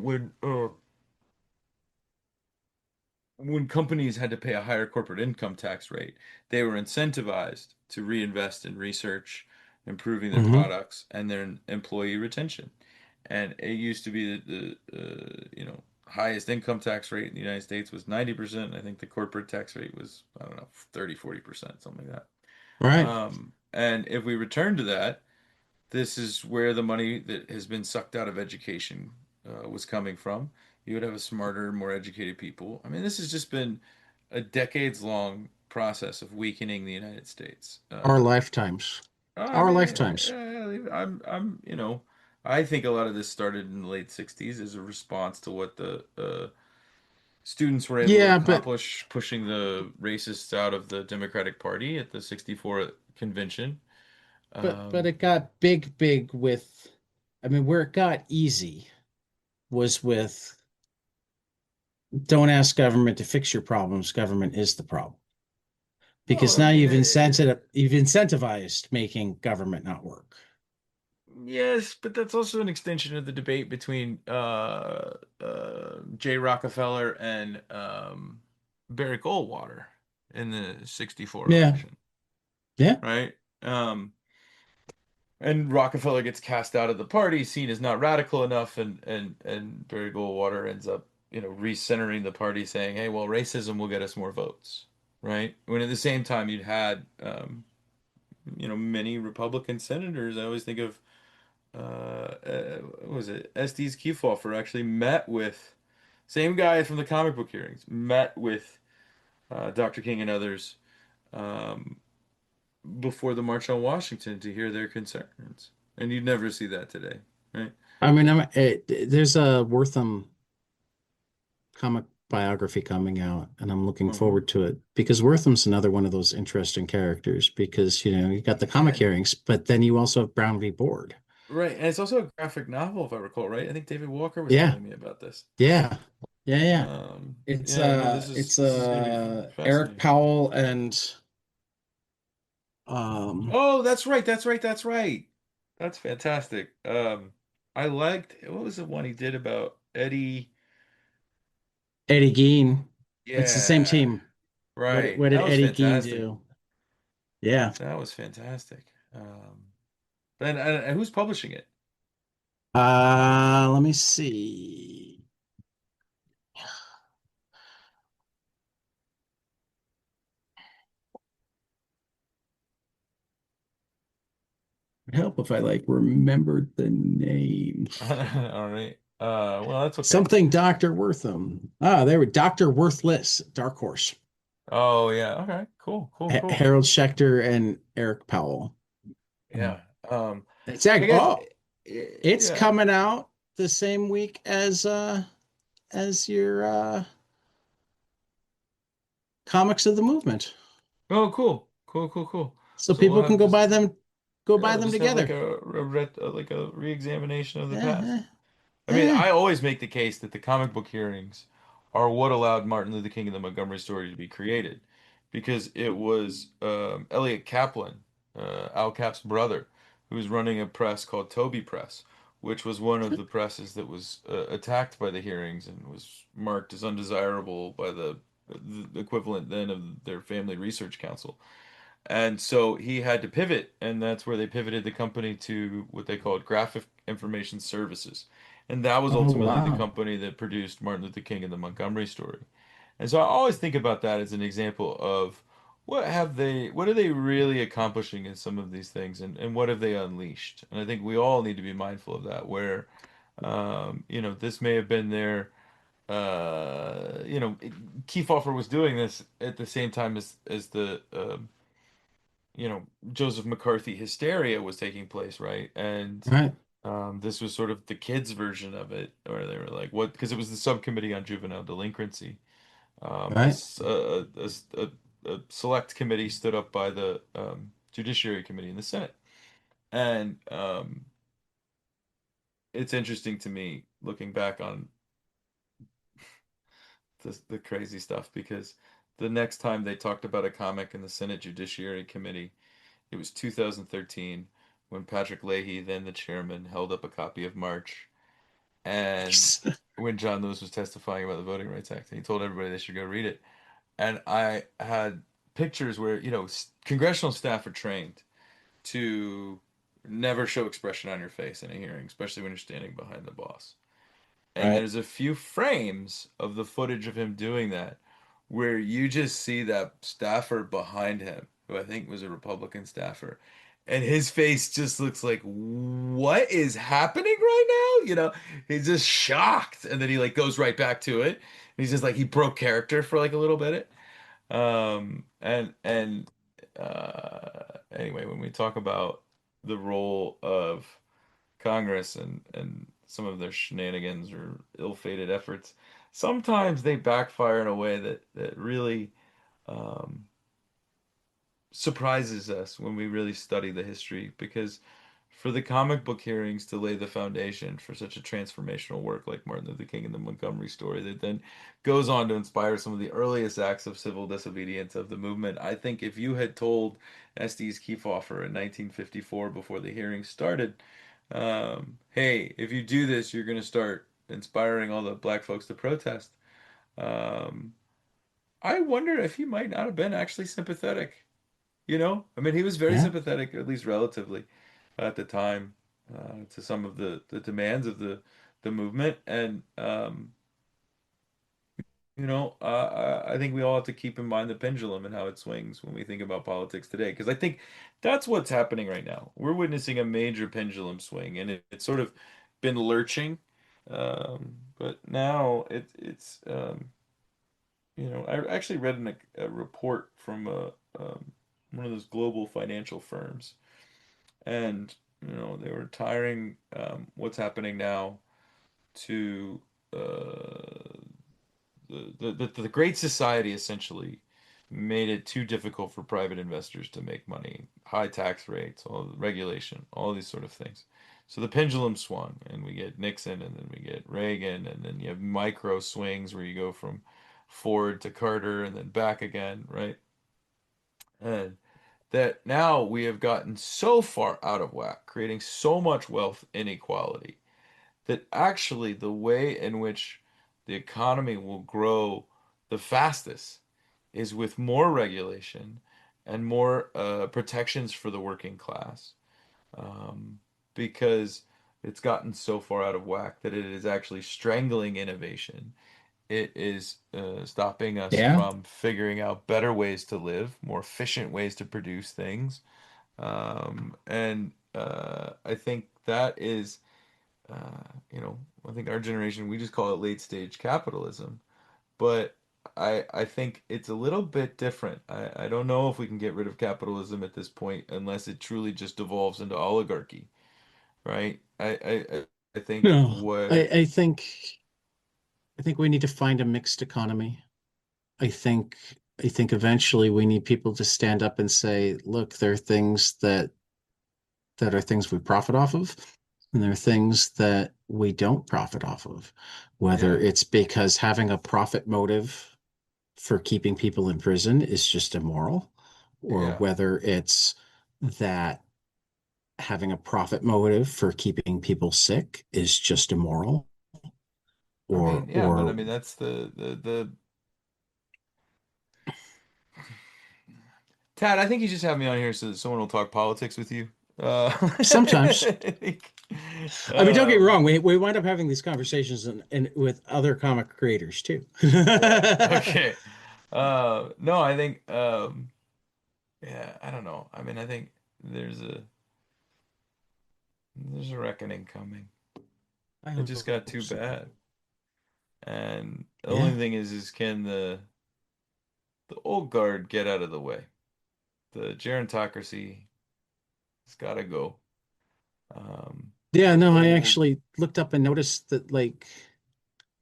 when companies had to pay a higher corporate income tax rate, they were incentivized to reinvest in research, improving their Hmm. products, and their employee retention. And it used to be that the highest income tax rate in the United States was 90%. I think the corporate tax rate was, I don't know, 30-40%, something like that. Right. And if we return to that, this is where the money that has been sucked out of education was coming from. You would have a smarter, more educated people. I mean, this has just been a decades long process of weakening the United States. Our lifetimes. I Our mean, lifetimes. I think a lot of this started in the late 60s as a response to what the students were able to Yeah, accomplish pushing the racists out of the Democratic Party at the 64 convention. but Um, it got big with, I mean, where it got easy was with don't ask government to fix your problems. Government is the problem. well, Because I now mean, you've incentivized making government not work. Yes, but that's also an extension of the debate between Jay Rockefeller and Barry Goldwater in the 64 Yeah. election, Yeah. right? Um, and Rockefeller gets cast out of the party, seen as not radical enough, and Barry Goldwater ends up, recentering the party, saying, "Hey, well, racism will get us more votes," right? When at the same time you'd had, many Republican senators. I always think of what was it? Estes Kefauver actually met with same guy from the comic book hearings, met with Dr. King and others um, before the March on Washington to hear their concerns. And you'd never see that today, right? I mean, there's a Wortham comic biography coming out, and I'm looking Uh-huh. forward to it because Wortham's another one of those interesting characters because, you got the comic Yeah, hearings, but then you also have Brown v. Board. right. And it's also a graphic novel, if I recall, right? I think David Walker was Yeah. telling me about this. Yeah. Yeah. Yeah. It's Yeah, no, it's this is going to be Eric fascinating. Powell and um Oh, that's right. That's right. That's right. That's fantastic. I liked what was the one he did about Eddie? Eddie Gein. It's the same Yeah, team. right. What That did was Eddie Gein fantastic. do? Yeah. That was fantastic. And who's publishing it? Let me see. It'd help if I like remembered the name. All right. Well, that's okay. Something Dr. Wortham. There we Dr. Worthless, Dark Horse. Oh yeah. Okay. Cool. Cool. Cool. Harold Schechter and Eric Powell. Yeah. Um, Exactly. again, It's yeah. coming out the same week as your Comics of the Movement. Oh, cool. Cool. Cool. Cool. So So we'll people can have just go yeah, buy we'll them just have like together. like a re-examination of the past. Yeah, I mean, yeah. I always make the case that the comic book hearings are what allowed Martin Luther King and the Montgomery story to be created, because it was Elliot Kaplan, Al Cap's brother, who was running a press called Toby Press, which was one of the presses that was attacked by the hearings and was marked as undesirable by the equivalent then of their Family Research Council. And so he had to pivot, and that's where they pivoted the company to what they called Graphic Information Services. And that was Oh ultimately the wow. company that produced Martin Luther King and the Montgomery story. And so I always think about that as an example of what are they really accomplishing in some of these things, and what have they unleashed? And I think we all need to be mindful of that, where, this may have been their, Kefauver was doing this at the same time as the, Joseph McCarthy hysteria was taking place, right? And Right, this was sort of the kids' version of it, where they were like, "What?" Because it was the subcommittee on juvenile delinquency. right. A select committee stood up by the Judiciary Committee in the Senate, and it's interesting to me looking back on the crazy stuff, because the next time they talked about a comic in the Senate Judiciary Committee, it was 2013 when Patrick Leahy, then the chairman, held up a copy of March, and when John Lewis was testifying about the Voting Rights Act, and he told everybody they should go read it. And I had pictures where, congressional staff are trained to never show expression on your face in a hearing, especially when you're standing behind the boss. And Right. there's a few frames of the footage of him doing that where you just see that staffer behind him, who I think was a Republican staffer, and his face just looks like, what is happening right now? He's just shocked. And then he like goes right back to it. He's just like he broke character for like a little bit. Anyway, when we talk about the role of Congress and some of their shenanigans or ill-fated efforts, sometimes they backfire in a way that really um, surprises us when we really study the history. Because for the comic book hearings to lay the foundation for such a transformational work like Martin Luther King and the Montgomery story, that then goes on to inspire some of the earliest acts of civil disobedience of the movement. I think if you had told Estes Kefauver in 1954, before the hearings started, Hey, if you do this, you're going to start inspiring all the black folks to protest. Um, I wonder if he might not have been actually sympathetic. I mean, he was very Yeah. sympathetic, at least relatively, at the time, to some of the demands of the movement. And I think we all have to keep in mind the pendulum and how it swings when we think about politics today, because I think that's what's happening right now. We're witnessing a major pendulum swing, and it's sort of been lurching, but now it's I actually read a report from one of those global financial firms, and they were tiring what's happening now to the Great Society essentially made it too difficult for private investors to make money. High tax rates, all the regulation, all these sort of things. So the pendulum swung, and we get Nixon, and then we get Reagan, and then you have micro swings where you go from Ford to Carter and then back again, right? And that now we have gotten so far out of whack, creating so much wealth inequality that actually the way in which the economy will grow the fastest is with more regulation and more protections for the working class, um, because it's gotten so far out of whack that it is actually strangling innovation. It is stopping us Yeah. from figuring out better ways to live, more efficient ways to produce things. And I think that is I think our generation, we just call it late stage capitalism. But I think it's a little bit different. I don't know if we can get rid of capitalism at this point unless it truly just devolves into oligarchy, right? I think No, what I think we need to find a mixed economy. I think I think eventually we need people to stand up and say, look, there are things that are things we profit off of, and there are things that we don't profit off of. Whether yeah, it's because having a profit motive for keeping people in prison is just immoral, or yeah. whether it's that having a profit motive for keeping people sick is just immoral, I mean, yeah, but I or mean that's the Tad, I think you just have me on here so that someone will talk politics with you. sometimes. I mean, don't get me um, wrong, we wind up having these conversations and with other comic creators too. yeah, okay. No, I think yeah, I don't know. I mean, I think there's a there's a reckoning coming. I It just got hope too so. bad. And the only Yeah. thing is can the old guard get out of the way? The gerontocracy has got to go. Yeah, The no, I old, actually looked up and noticed that like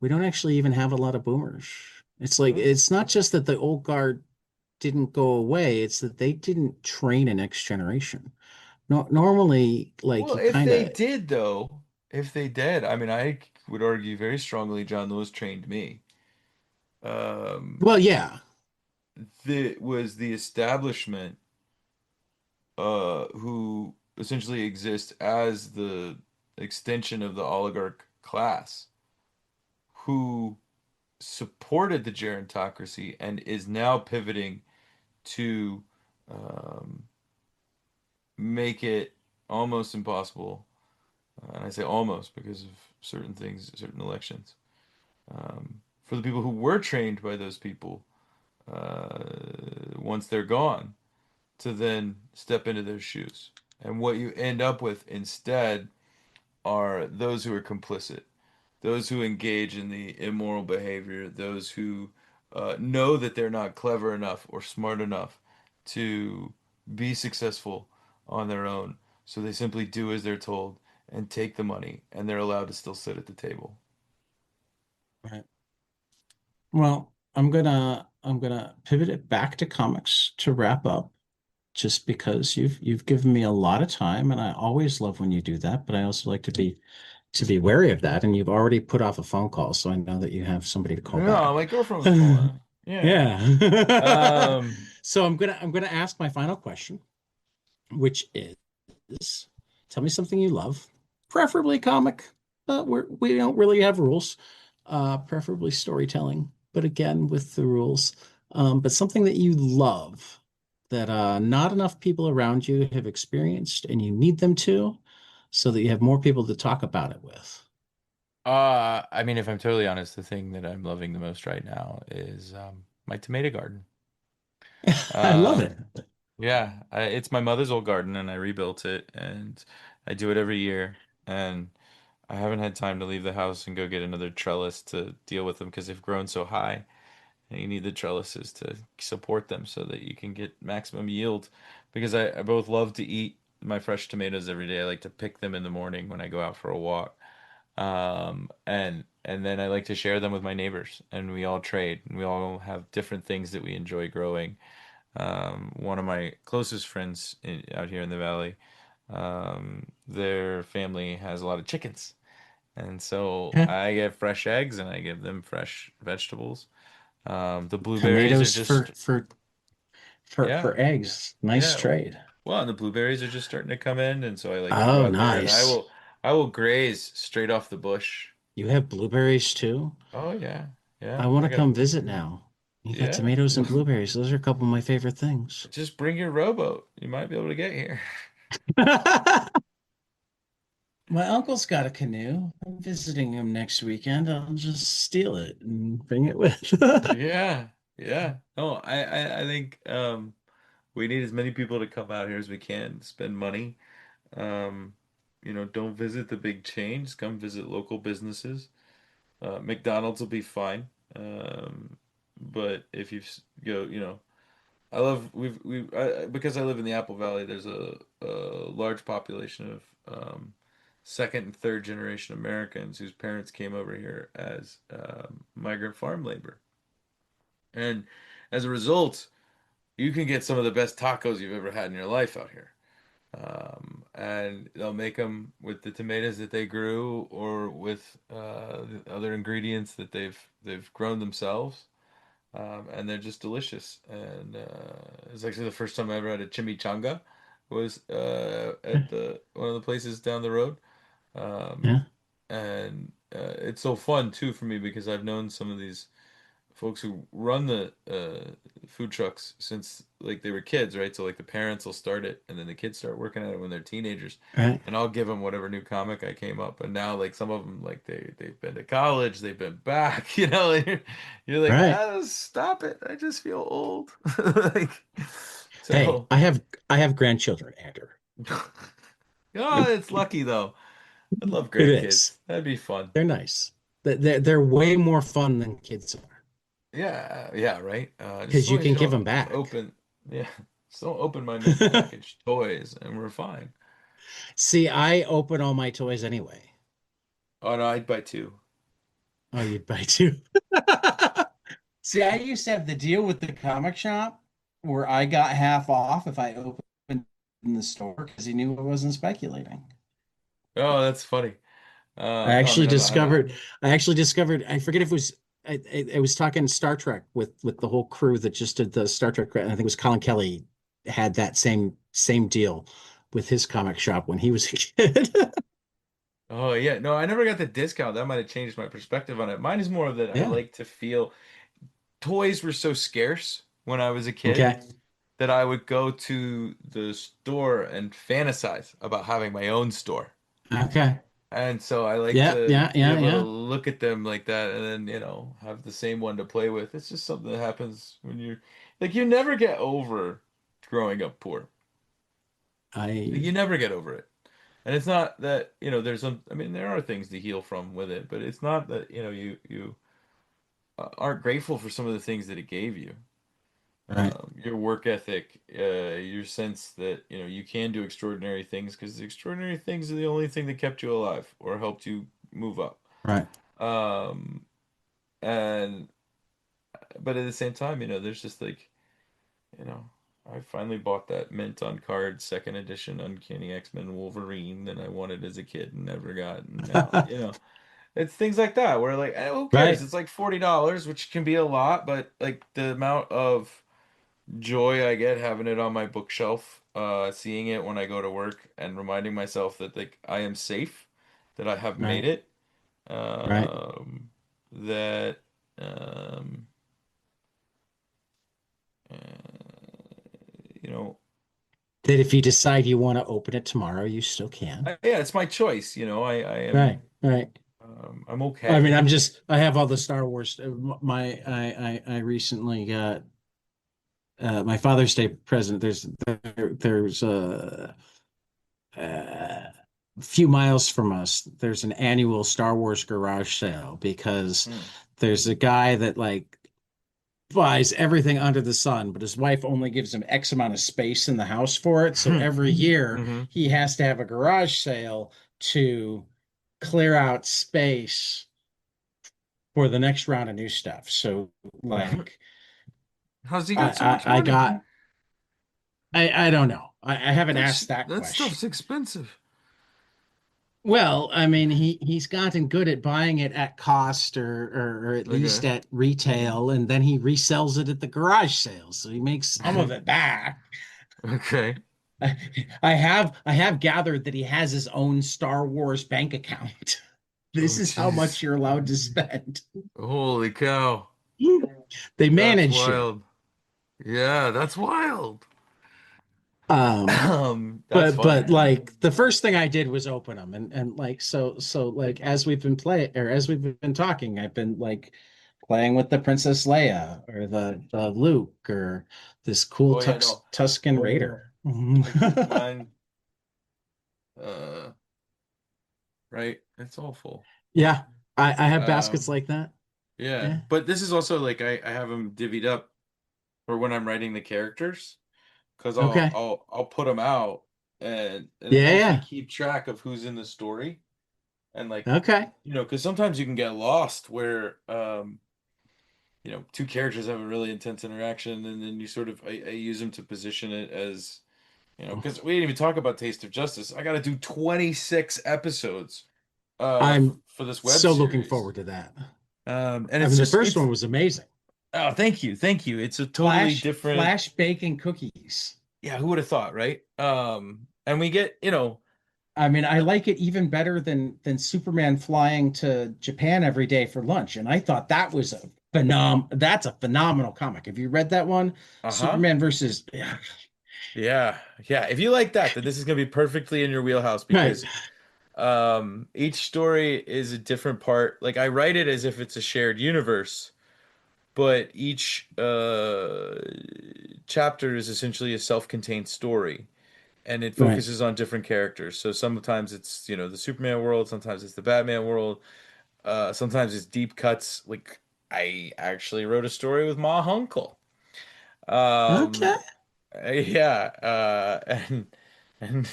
we don't actually even have a lot of boomers. It's like huh? it's not just that the old guard didn't go away, it's that they didn't train a next generation. No, normally like Well, you if kind they of did though, if they did, I mean, I would argue very strongly John Lewis trained me. Um, well, yeah. was the establishment who essentially exist as the extension of the oligarch class who supported the gerontocracy and is now pivoting to um, make it almost impossible. And I say almost because of certain things, certain elections. For the people who were trained by those people, once they're gone, to then step into their shoes. And what you end up with instead are those who are complicit, those who engage in the immoral behavior, those who know that they're not clever enough or smart enough to be successful on their own. So they simply do as they're told and take the money, and they're allowed to still sit at the table. Right. Well, I'm gonna pivot it back to comics to wrap up, just because you've given me a lot of time, and I always love when you do that, but I also like to be wary of that. And you've already put off a phone call, so I know that you have somebody to call No, back. my girlfriend was calling. Yeah. Yeah. Um, So I'm gonna ask my final question, which is, tell me something you love preferably comic. We don't really have rules. Preferably storytelling, but again, with the rules. But something that you love that not enough people around you have experienced and you need them to, so that you have more people to talk about it with. I mean, if I'm totally honest, the thing that I'm loving the most right now is my tomato garden. I love Um, it. yeah, it's my mother's old garden, and I rebuilt it, and I do it every year. And I haven't had time to leave the house and go get another trellis to deal with them because they've grown so high, and you need the trellises to support them so that you can get maximum yield. Because I both love to eat my fresh tomatoes every day. I like to pick them in the morning when I go out for a walk. And then I like to share them with my neighbors, and we all trade, and we all have different things that we enjoy growing. One of my closest friends out here in the valley, their family has a lot of chickens, and so Yeah. I get fresh eggs and I give them fresh vegetables. The blueberries are Tomatoes for just, for yeah, eggs. Nice yeah. trade. Well, and the blueberries are just starting to come in, and so I like to go Oh, out there and nice. I will graze straight off the bush. You have blueberries too? Oh yeah, I yeah. want I to got, come visit now. You got yeah. tomatoes and blueberries. Those are a couple of my favorite things. Just bring your rowboat. You might be able to get here. My uncle's got a canoe. I'm visiting him next weekend. I'll just steal it and bring it with. Yeah, yeah. No, I think we need as many people to come out here as we can, spend money. Um, don't visit the big chains, come visit local businesses. McDonald's will be fine. But if you go, I love because I live in the Apple Valley, there's a large population of second and third generation Americans whose parents came over here as migrant farm labor. And as a result, you can get some of the best tacos you've ever had in your life out here. And they'll make them with the tomatoes that they grew or with the other ingredients that they've grown themselves. And they're just delicious. And it's actually the first time I ever had a chimichanga was at the one of the places down the road. Um, Yeah, and it's so fun too for me because I've known some of these folks who run the food trucks since like they were kids, right? So like the parents will start it, and then the kids start working at it when they're teenagers, right, and I'll give them whatever new comic I came up. And now like some of them like they've been to college, they've been back, and you're like, right. stop it! I just feel old. Like Hey, so. I have grandchildren, Andrew. Oh, it's lucky though. I'd love It is. grandkids. That'd be fun. They're nice. They're way more fun than kids are Yeah, yeah, right. Just as because you long as can you give don't them back. open, yeah, just don't open my packaged toys, and we're fine. See, I open all my toys anyway. Oh no, I'd buy two. Oh, you'd buy two. See, I used to have the deal with the comic shop where I got half off if I opened in the store because he knew I wasn't speculating. Oh, that's funny. No, I mean I'm not having. I actually discovered, I forget if it was, I was talking Star Trek with the whole crew that just did the Star Trek, and I think it was Colin Kelly had that same deal with his comic shop when he was a kid. Oh yeah, no, I never got the discount. That might have changed my perspective on it. Mine is more of that I Yeah. like to feel toys were so scarce when I was a kid Okay. that I would go to the store and fantasize about having my own store. Okay. And so I like Yeah, to yeah, be yeah, able to yeah. look at them like that and then, have the same one to play with. It's just something that happens when you're like you never get over growing up poor. Like, I you never get over it. And it's not that, there's some I mean there are things to heal from with it, but it's not that, you aren't grateful for some of the things that it gave you. right, Your work ethic, your sense that, you can do extraordinary things because extraordinary things are the only thing that kept you alive or helped you move up. right. Um, and but at the same time, there's just like, you know, I finally bought that mint on card second edition Uncanny X-Men Wolverine that I wanted as a kid and never got. And now, it's things like that where like, who cares? Right, It's like $40, which can be a lot, but like the amount of joy I get having it on my bookshelf, seeing it when I go to work and reminding myself that like I am safe. that I have made Right. it. Right. That um, uh, you know, That if you decide you want to open it tomorrow, you still can. yeah, it's my choice. I Right. am Right. I'm I mean, okay. I have all the Star Wars. I recently got my Father's Day present. There's a few miles from us. There's an annual Star Wars garage sale because Hmm. there's a guy that like buys everything under the sun, but his wife only gives him X amount of space in the house for it. So every year Hmm. he has to have a garage sale to clear out space for the next round of new stuff. So like How's he got so much I money? got I don't know. I haven't That's asked that that question. stuff's expensive. Well, I mean, he's gotten good at buying it at cost or at least Okay. at retail, and then he resells it at the garage sales. So he makes some of it back. Okay. I have gathered that he has his own Star Wars bank account. Oh, This is how much jeez. you're allowed to spend. Holy cow. They That's manage you. wild. Yeah, that's wild. That's But funny. like the first thing I did was open them and like so like as we've been playing or as we've been talking, I've been like playing with the Princess Leia or the Luke or this cool Oh yeah, no. Tusken Raider. I keep mine uh right. It's awful. Yeah, I have baskets Um like that. yeah, Yeah. but this is also like I have them divvied up for when I'm writing the characters because Okay. I'll put them out and it Yeah, helps me yeah. keep track of who's in the story and like Okay. because sometimes you can get lost where two characters have a really intense interaction and then you sort of I use them to position it as because we didn't even talk about Taste of Justice. I got to do 26 episodes I'm for this web so looking series. forward to that. And I it's mean, the just first it's one was amazing. oh, thank you. It's a totally different. Flash bacon cookies. Yeah, who would have thought, right? And we get, I mean, I like it even better than Superman flying to Japan every day for lunch. And I thought that was that's a phenomenal comic. Have you read that one? uh-huh. Superman versus Yeah. Yeah. If you like that, then this is gonna be perfectly in your wheelhouse Right. because each story is a different part. Like I write it as if it's a shared universe, but each chapter is essentially a self-contained story. And it Right. focuses on different characters. So sometimes it's, the Superman world, sometimes it's the Batman world, sometimes it's deep cuts. Like I actually wrote a story with Ma Hunkel. Okay. Um, yeah, and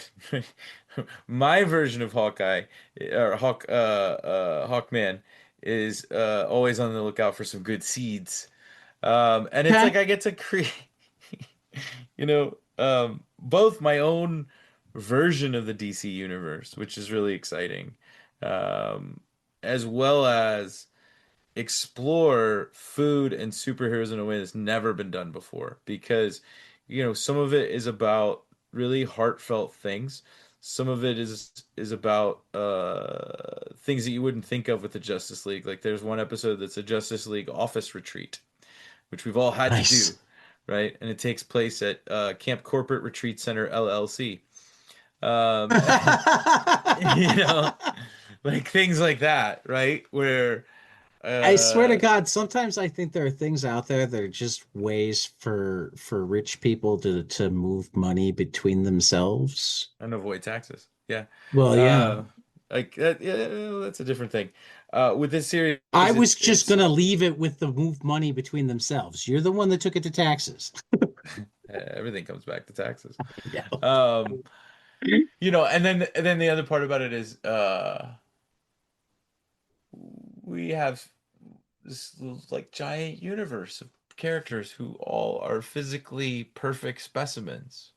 my version of Hawkeye or Hawkman is always on the lookout for some good seeds. And it's Okay. like I get to create, both my own version of the DC universe, which is really exciting, um, as well as explore food and superheroes in a way that's never been done before. Because, some of it is about really heartfelt things. Some of it is about things that you wouldn't think of with the Justice League. Like there's one episode that's a Justice League office retreat which we've all had to do, Nice. right? And it takes place at Camp Corporate Retreat Center LLC. And, you know, like things like that, right? Where, I swear to uh, God, sometimes I think there are things out there that are just ways for rich people to move money between themselves. and avoid taxes. Yeah. Well, yeah. Uh, like that, yeah, that's a different thing. With this series, I was just it's gonna leave it with the move money between themselves. You're the one that took it to taxes. everything comes back to taxes. Yeah. Um, and then the other part about it is we have this like giant universe of characters who all are physically perfect specimens.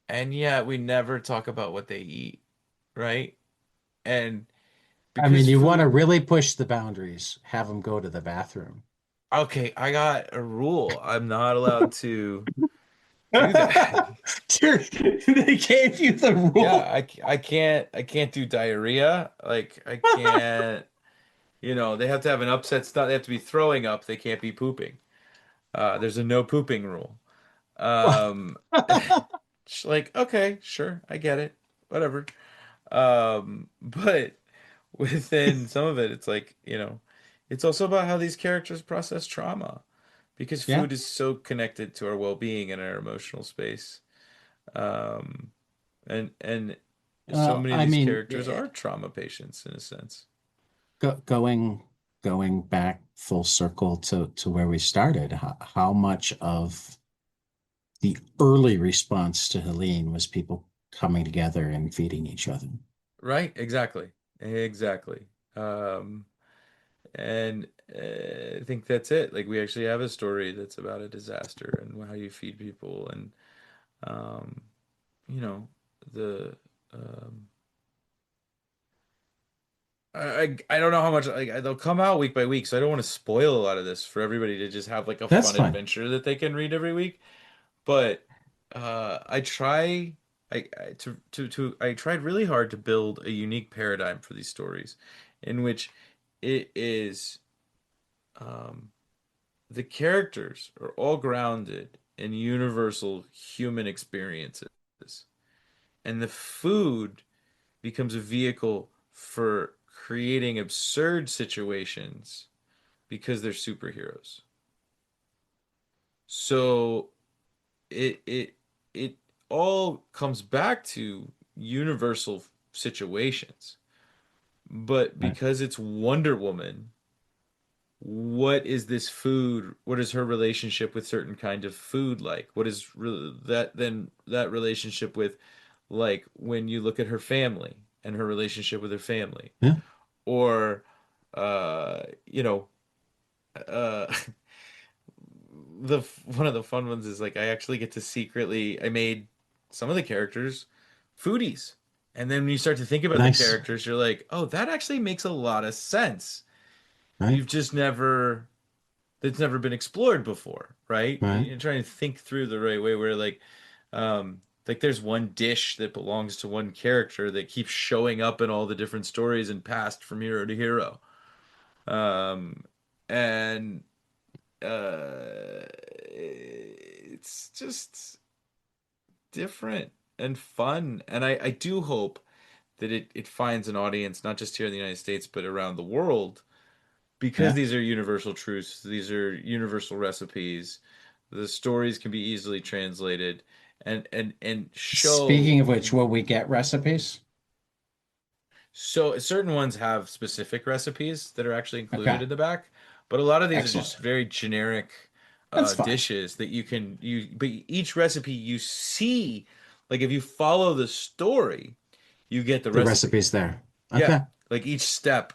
And yet we never talk about what they eat, right? And I mean, because you want to food, really push the boundaries, have them go to the bathroom. okay, I got a rule. I'm not allowed to do that. They gave you the Yeah, rule. I can't do diarrhea. Like I can't, they have to have an upset stomach. They have to be throwing up. They can't be pooping. There's a no pooping rule. Um, it's like, okay, sure, I get it. Whatever. But within some of it, it's like, it's also about how these characters process trauma because Yeah. food is so connected to our well-being and our emotional space. Um, and so Well, many of I these mean, characters are trauma patients in a sense. going back full circle to where we started, how much of the early response to Helene was people coming together and feeding each other? Right? Exactly. Exactly. Um, and I think that's it. Like we actually have a story that's about a disaster and how you feed people and um, you know, the um I don't know how much like they'll come out week by week, so I don't want to spoil a lot of this for everybody to just have like a That's fun fine. adventure that they can read every week. But I try I tried really hard to build a unique paradigm for these stories in which it is um, the characters are all grounded in universal human experiences, and the food becomes a vehicle for creating absurd situations because they're superheroes. So it it all comes back to universal situations. But Right. because it's Wonder Woman, what is this food? What is her relationship with certain kind of food like? What is that relationship with like when you look at her family and her relationship with her family? Yeah. Or you know, uh the one of the fun ones is like I actually get to secretly I made some of the characters foodies. And then when you start to think about the Nice. characters, you're like, "Oh, that actually makes a lot of sense." Right. You've just never that's never been explored before, right? Right. You're trying to think through the right way where like there's one dish that belongs to one character that keeps showing up in all the different stories and passed from hero to hero. Um and it's just different and fun. And I do hope that it finds an audience not just here in the United States but around the world because Yeah. these are universal truths, these are universal recipes. The stories can be easily translated and show Speaking of which, will we get recipes? so certain ones have specific recipes that are actually included Okay. in the back, but a lot of these are just Excellent. very generic That's fine. dishes that but each recipe you see, like if you follow the story, you get the The recipe. recipe's there. Yeah, Okay. like each step,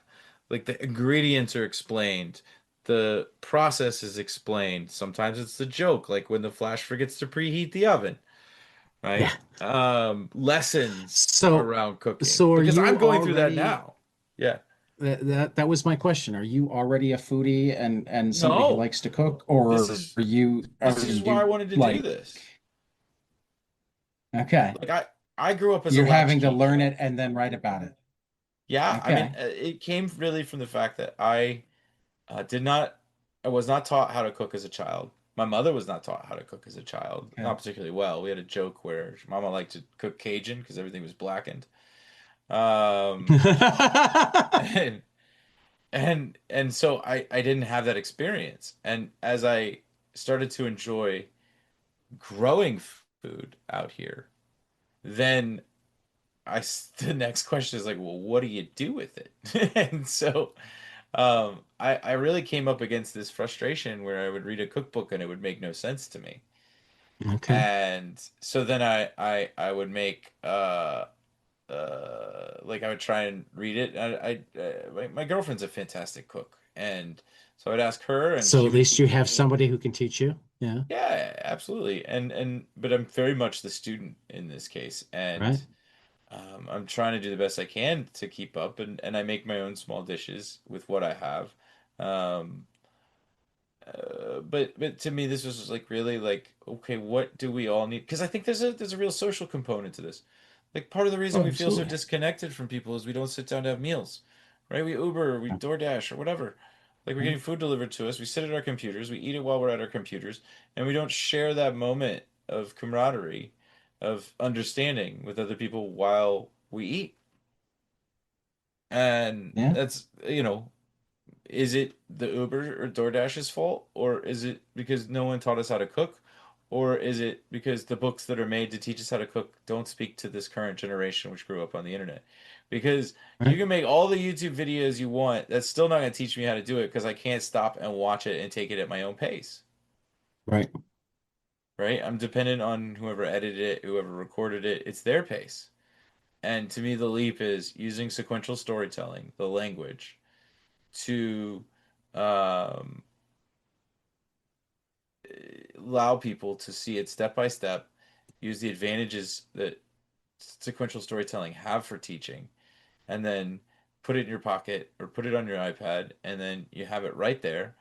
like the ingredients are explained, the process is explained. Sometimes it's the joke, like when the flash forgets to preheat the oven, Yeah. right? Lessons So, around cooking so are because I'm you going through that already now. Yeah. that was my question. Are you already a foodie and somebody who No, likes to cook, this or is are this is why I you wanted to do like this. okay, Like I grew up as a you're having to latchkey learn kid. it and then write about it. Yeah, I mean, Okay. it came really from the fact that did not, I was not taught how to cook as a child. My mother was not taught how to cook as a child, Okay. not particularly well. We had a joke where Mama liked to cook Cajun because everything was blackened. Um, and and so I didn't have that experience. And as I started to enjoy growing food out here, then the next question is like, well, what do you do with it? And so I really came up against this frustration where I would read a cookbook and it would make no sense to me. Okay. And so then I would make like I would try and read it. My girlfriend's a fantastic cook, and so I'd ask her, and So she at would least you teach have me. somebody who can teach you. Yeah. Yeah, absolutely. And but I'm very much the student in this case, and Right. I'm trying to do the best I can to keep up, and I make my own small dishes with what I have. Um, but to me, this was just like really like, okay, what do we all need? Because I think there's a real social component to this. Like part of the reason Oh, we feel so absolutely. disconnected from people is we don't sit down to have meals, right? We Uber, we Yeah. DoorDash, or whatever. Like we're Yeah. getting food delivered to us. We sit at our computers, we eat it while we're at our computers, and we don't share that moment of camaraderie, of understanding with other people while we eat. And Yeah. that's, is it the Uber or DoorDash's fault, or is it because no one taught us how to cook, or is it because the books that are made to teach us how to cook don't speak to this current generation which grew up on the internet? Because you Right. can make all the YouTube videos you want, that's still not going to teach me how to do it because I can't stop and watch it and take it at my own pace, Right. right? I'm dependent on whoever edited it, whoever recorded it, it's their pace. And to me, the leap is using sequential storytelling, the language, to um, allow people to see it step by step, use the advantages that sequential storytelling have for teaching, and then put it in your pocket or put it on your iPad, and then you have it right there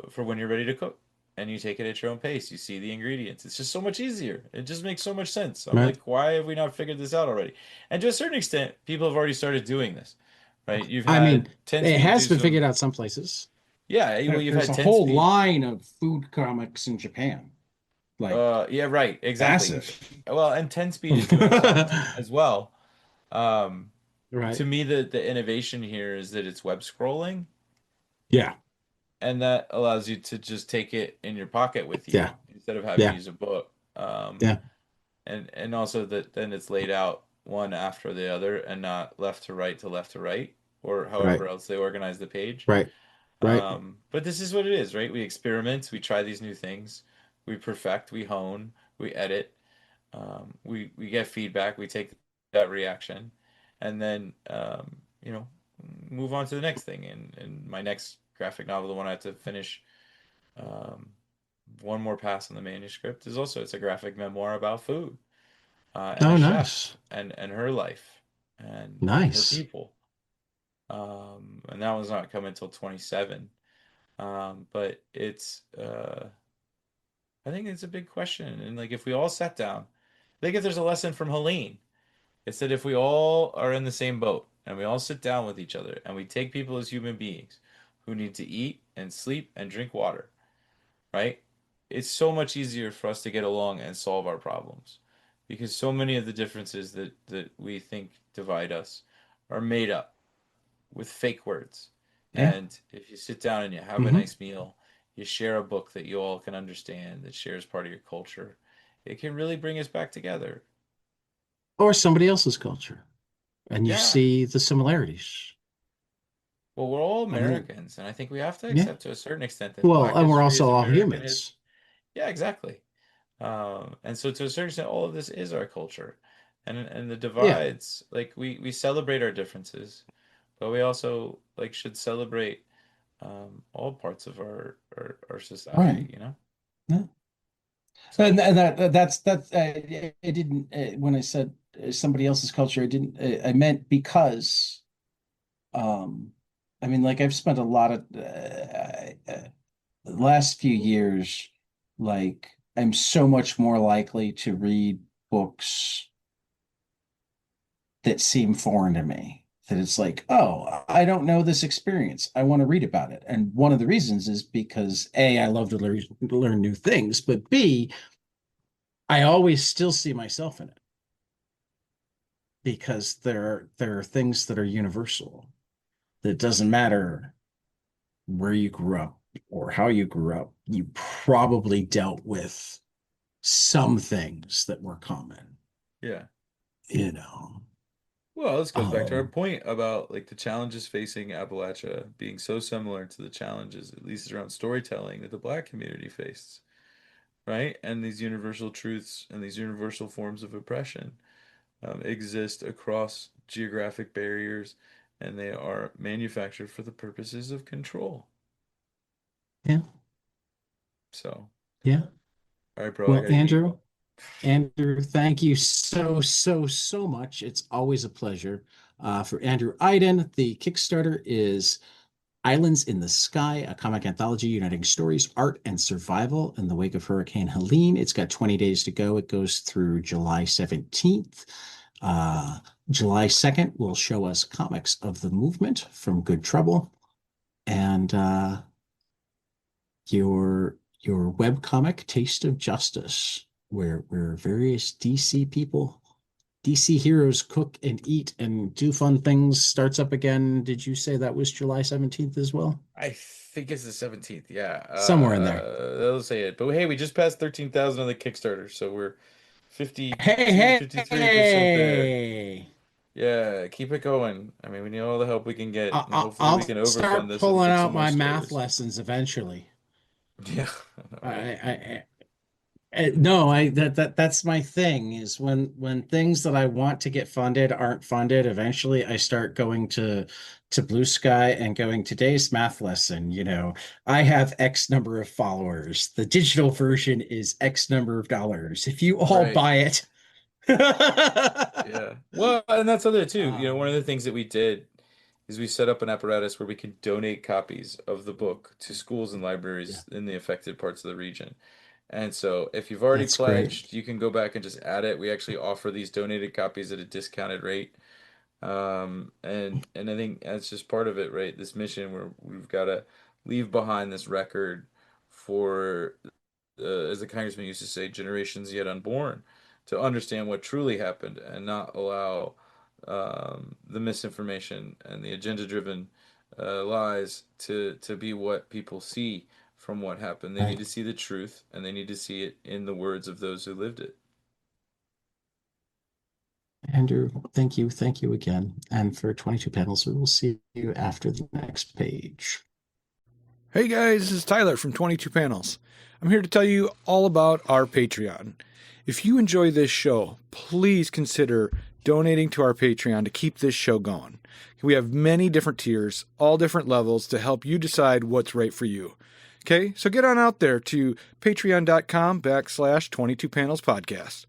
for when you're ready to cook. And you take it at your own pace. You see the ingredients. It's just so much easier. It just makes so much sense. I'm Right. like, why have we not figured this out already? And to a certain extent, people have already started doing this, right? You've I mean, had 10 it speed has do been some, figured out some places. yeah, well, you've There's had a 10 whole speed. line of food comics in Japan, like Yeah, right, exactly. massive. Well, and 10 speed is doing some as well. Um, to Right. me, the innovation here is that it's web scrolling, Yeah. and that allows you to just take it in your pocket with you Yeah. instead of having to Yeah. use a book. Yeah. And also that then it's laid out one after the other and not left to right to left to right, or Right. however else they organize the page. Right. Right. But this is what it is, right? We experiment, we try these new things, we perfect, we hone, we edit. We get feedback, we take that reaction, and then move on to the next thing. And my next graphic novel, the one I have to finish, um, one more pass on the manuscript, is also it's a graphic memoir about food and a Oh, chef nice. and her life and her Nice. people. And that one's not coming until 27. But I think it's a big question. And like if we all sat down, I think if there's a lesson from Helene, it's that if we all are in the same boat and we all sit down with each other and we take people as human beings who need to eat and sleep and drink water, right? It's so much easier for us to get along and solve our problems because so many of the differences that we think divide us are made up with fake words. Yeah. And if you sit down and you have a Hmm. nice meal, you share a book that you all can understand that shares part of your culture, it can really bring us back together. Or somebody else's culture, and you Yeah. see the similarities. Well, we're all I mean, Americans, and I think we have to yeah. accept to a certain extent that Well, Black and we're history also is all American history. humans. Yeah, exactly. And so to a certain extent, all of this is our culture. And the Yeah. divides, like we celebrate our differences, but we also like should celebrate all parts of our Right. society, Yeah. So And that's it didn't when I said somebody else's culture, I didn't I meant because um I mean like I've spent a lot of the last few years like I'm so much more likely to read books that seem foreign to me. That it's like, oh, I don't know this experience. I want to read about it. And one of the reasons is because A, I love to learn new things, but B, I always still see myself in it because there are things that are universal. That doesn't matter where you grew up or how you grew up. You probably dealt with some things that were common, yeah. you know. Well, this goes back to our Um, point about like the challenges facing Appalachia being so similar to the challenges, at least around storytelling, that the Black community faced, right? And these universal truths and these universal forms of oppression exist across geographic barriers, and they are manufactured for the purposes of control. yeah, So, yeah. all right, bro, I Well, gotta eat. Andrew, thank you so much. It's always a pleasure. For Andrew Aydin, the Kickstarter is Islands in the Sky, a comic anthology uniting stories, art, and survival in the wake of Hurricane Helene. It's got 20 days to go. It goes through July 17th. July 2nd will show us comics of the movement from Good Trouble. And your web comic, Taste of Justice, where various DC people, DC heroes cook and eat and do fun things, starts up again. Did you say that was July 17th as well? I think it's the 17th. Yeah. Somewhere in there. They'll say it. But hey, we just passed 13,000 on the Kickstarter, so we're 52 to Hey, 53% there. hey! Yeah, keep it going. I mean, we need all the help we can get, and hopefully we I'll can overfund start this and pulling book out some more my math stories. lessons eventually. Yeah, all right. No, that's my thing is when things that I want to get funded aren't funded, eventually I start going to Blue Sky and going today's math lesson, I have X number of followers. The digital version is X number of dollars. If you all Right. buy it. Yeah. Well, and that's other too. One of Um, the things that we did is we set up an apparatus where we could donate copies of the book to schools and yeah, libraries in the affected parts of the region. And so if you've already that's great. pledged, you can go back and just add it. We actually offer these donated copies at a discounted rate. And I think that's just part of it, right? This mission where we've got to leave behind this record for, as the congressman used to say, generations yet unborn, to understand what truly happened and not allow the misinformation and the agenda-driven lies to be what people see from what happened. They need Right. to see the truth, and they need to see it in the words of those who lived it. Andrew, thank you. Thank you again. And for 22 panels, we will see you after the next page. Hey guys, this is Tyler from 22 Panels. I'm here to tell you all about our Patreon. If you enjoy this show, please consider donating to our Patreon to keep this show going. We have many different tiers, all different levels to help you decide what's right for you. Okay, so get on out there to patreon.com/22 Panels Podcast.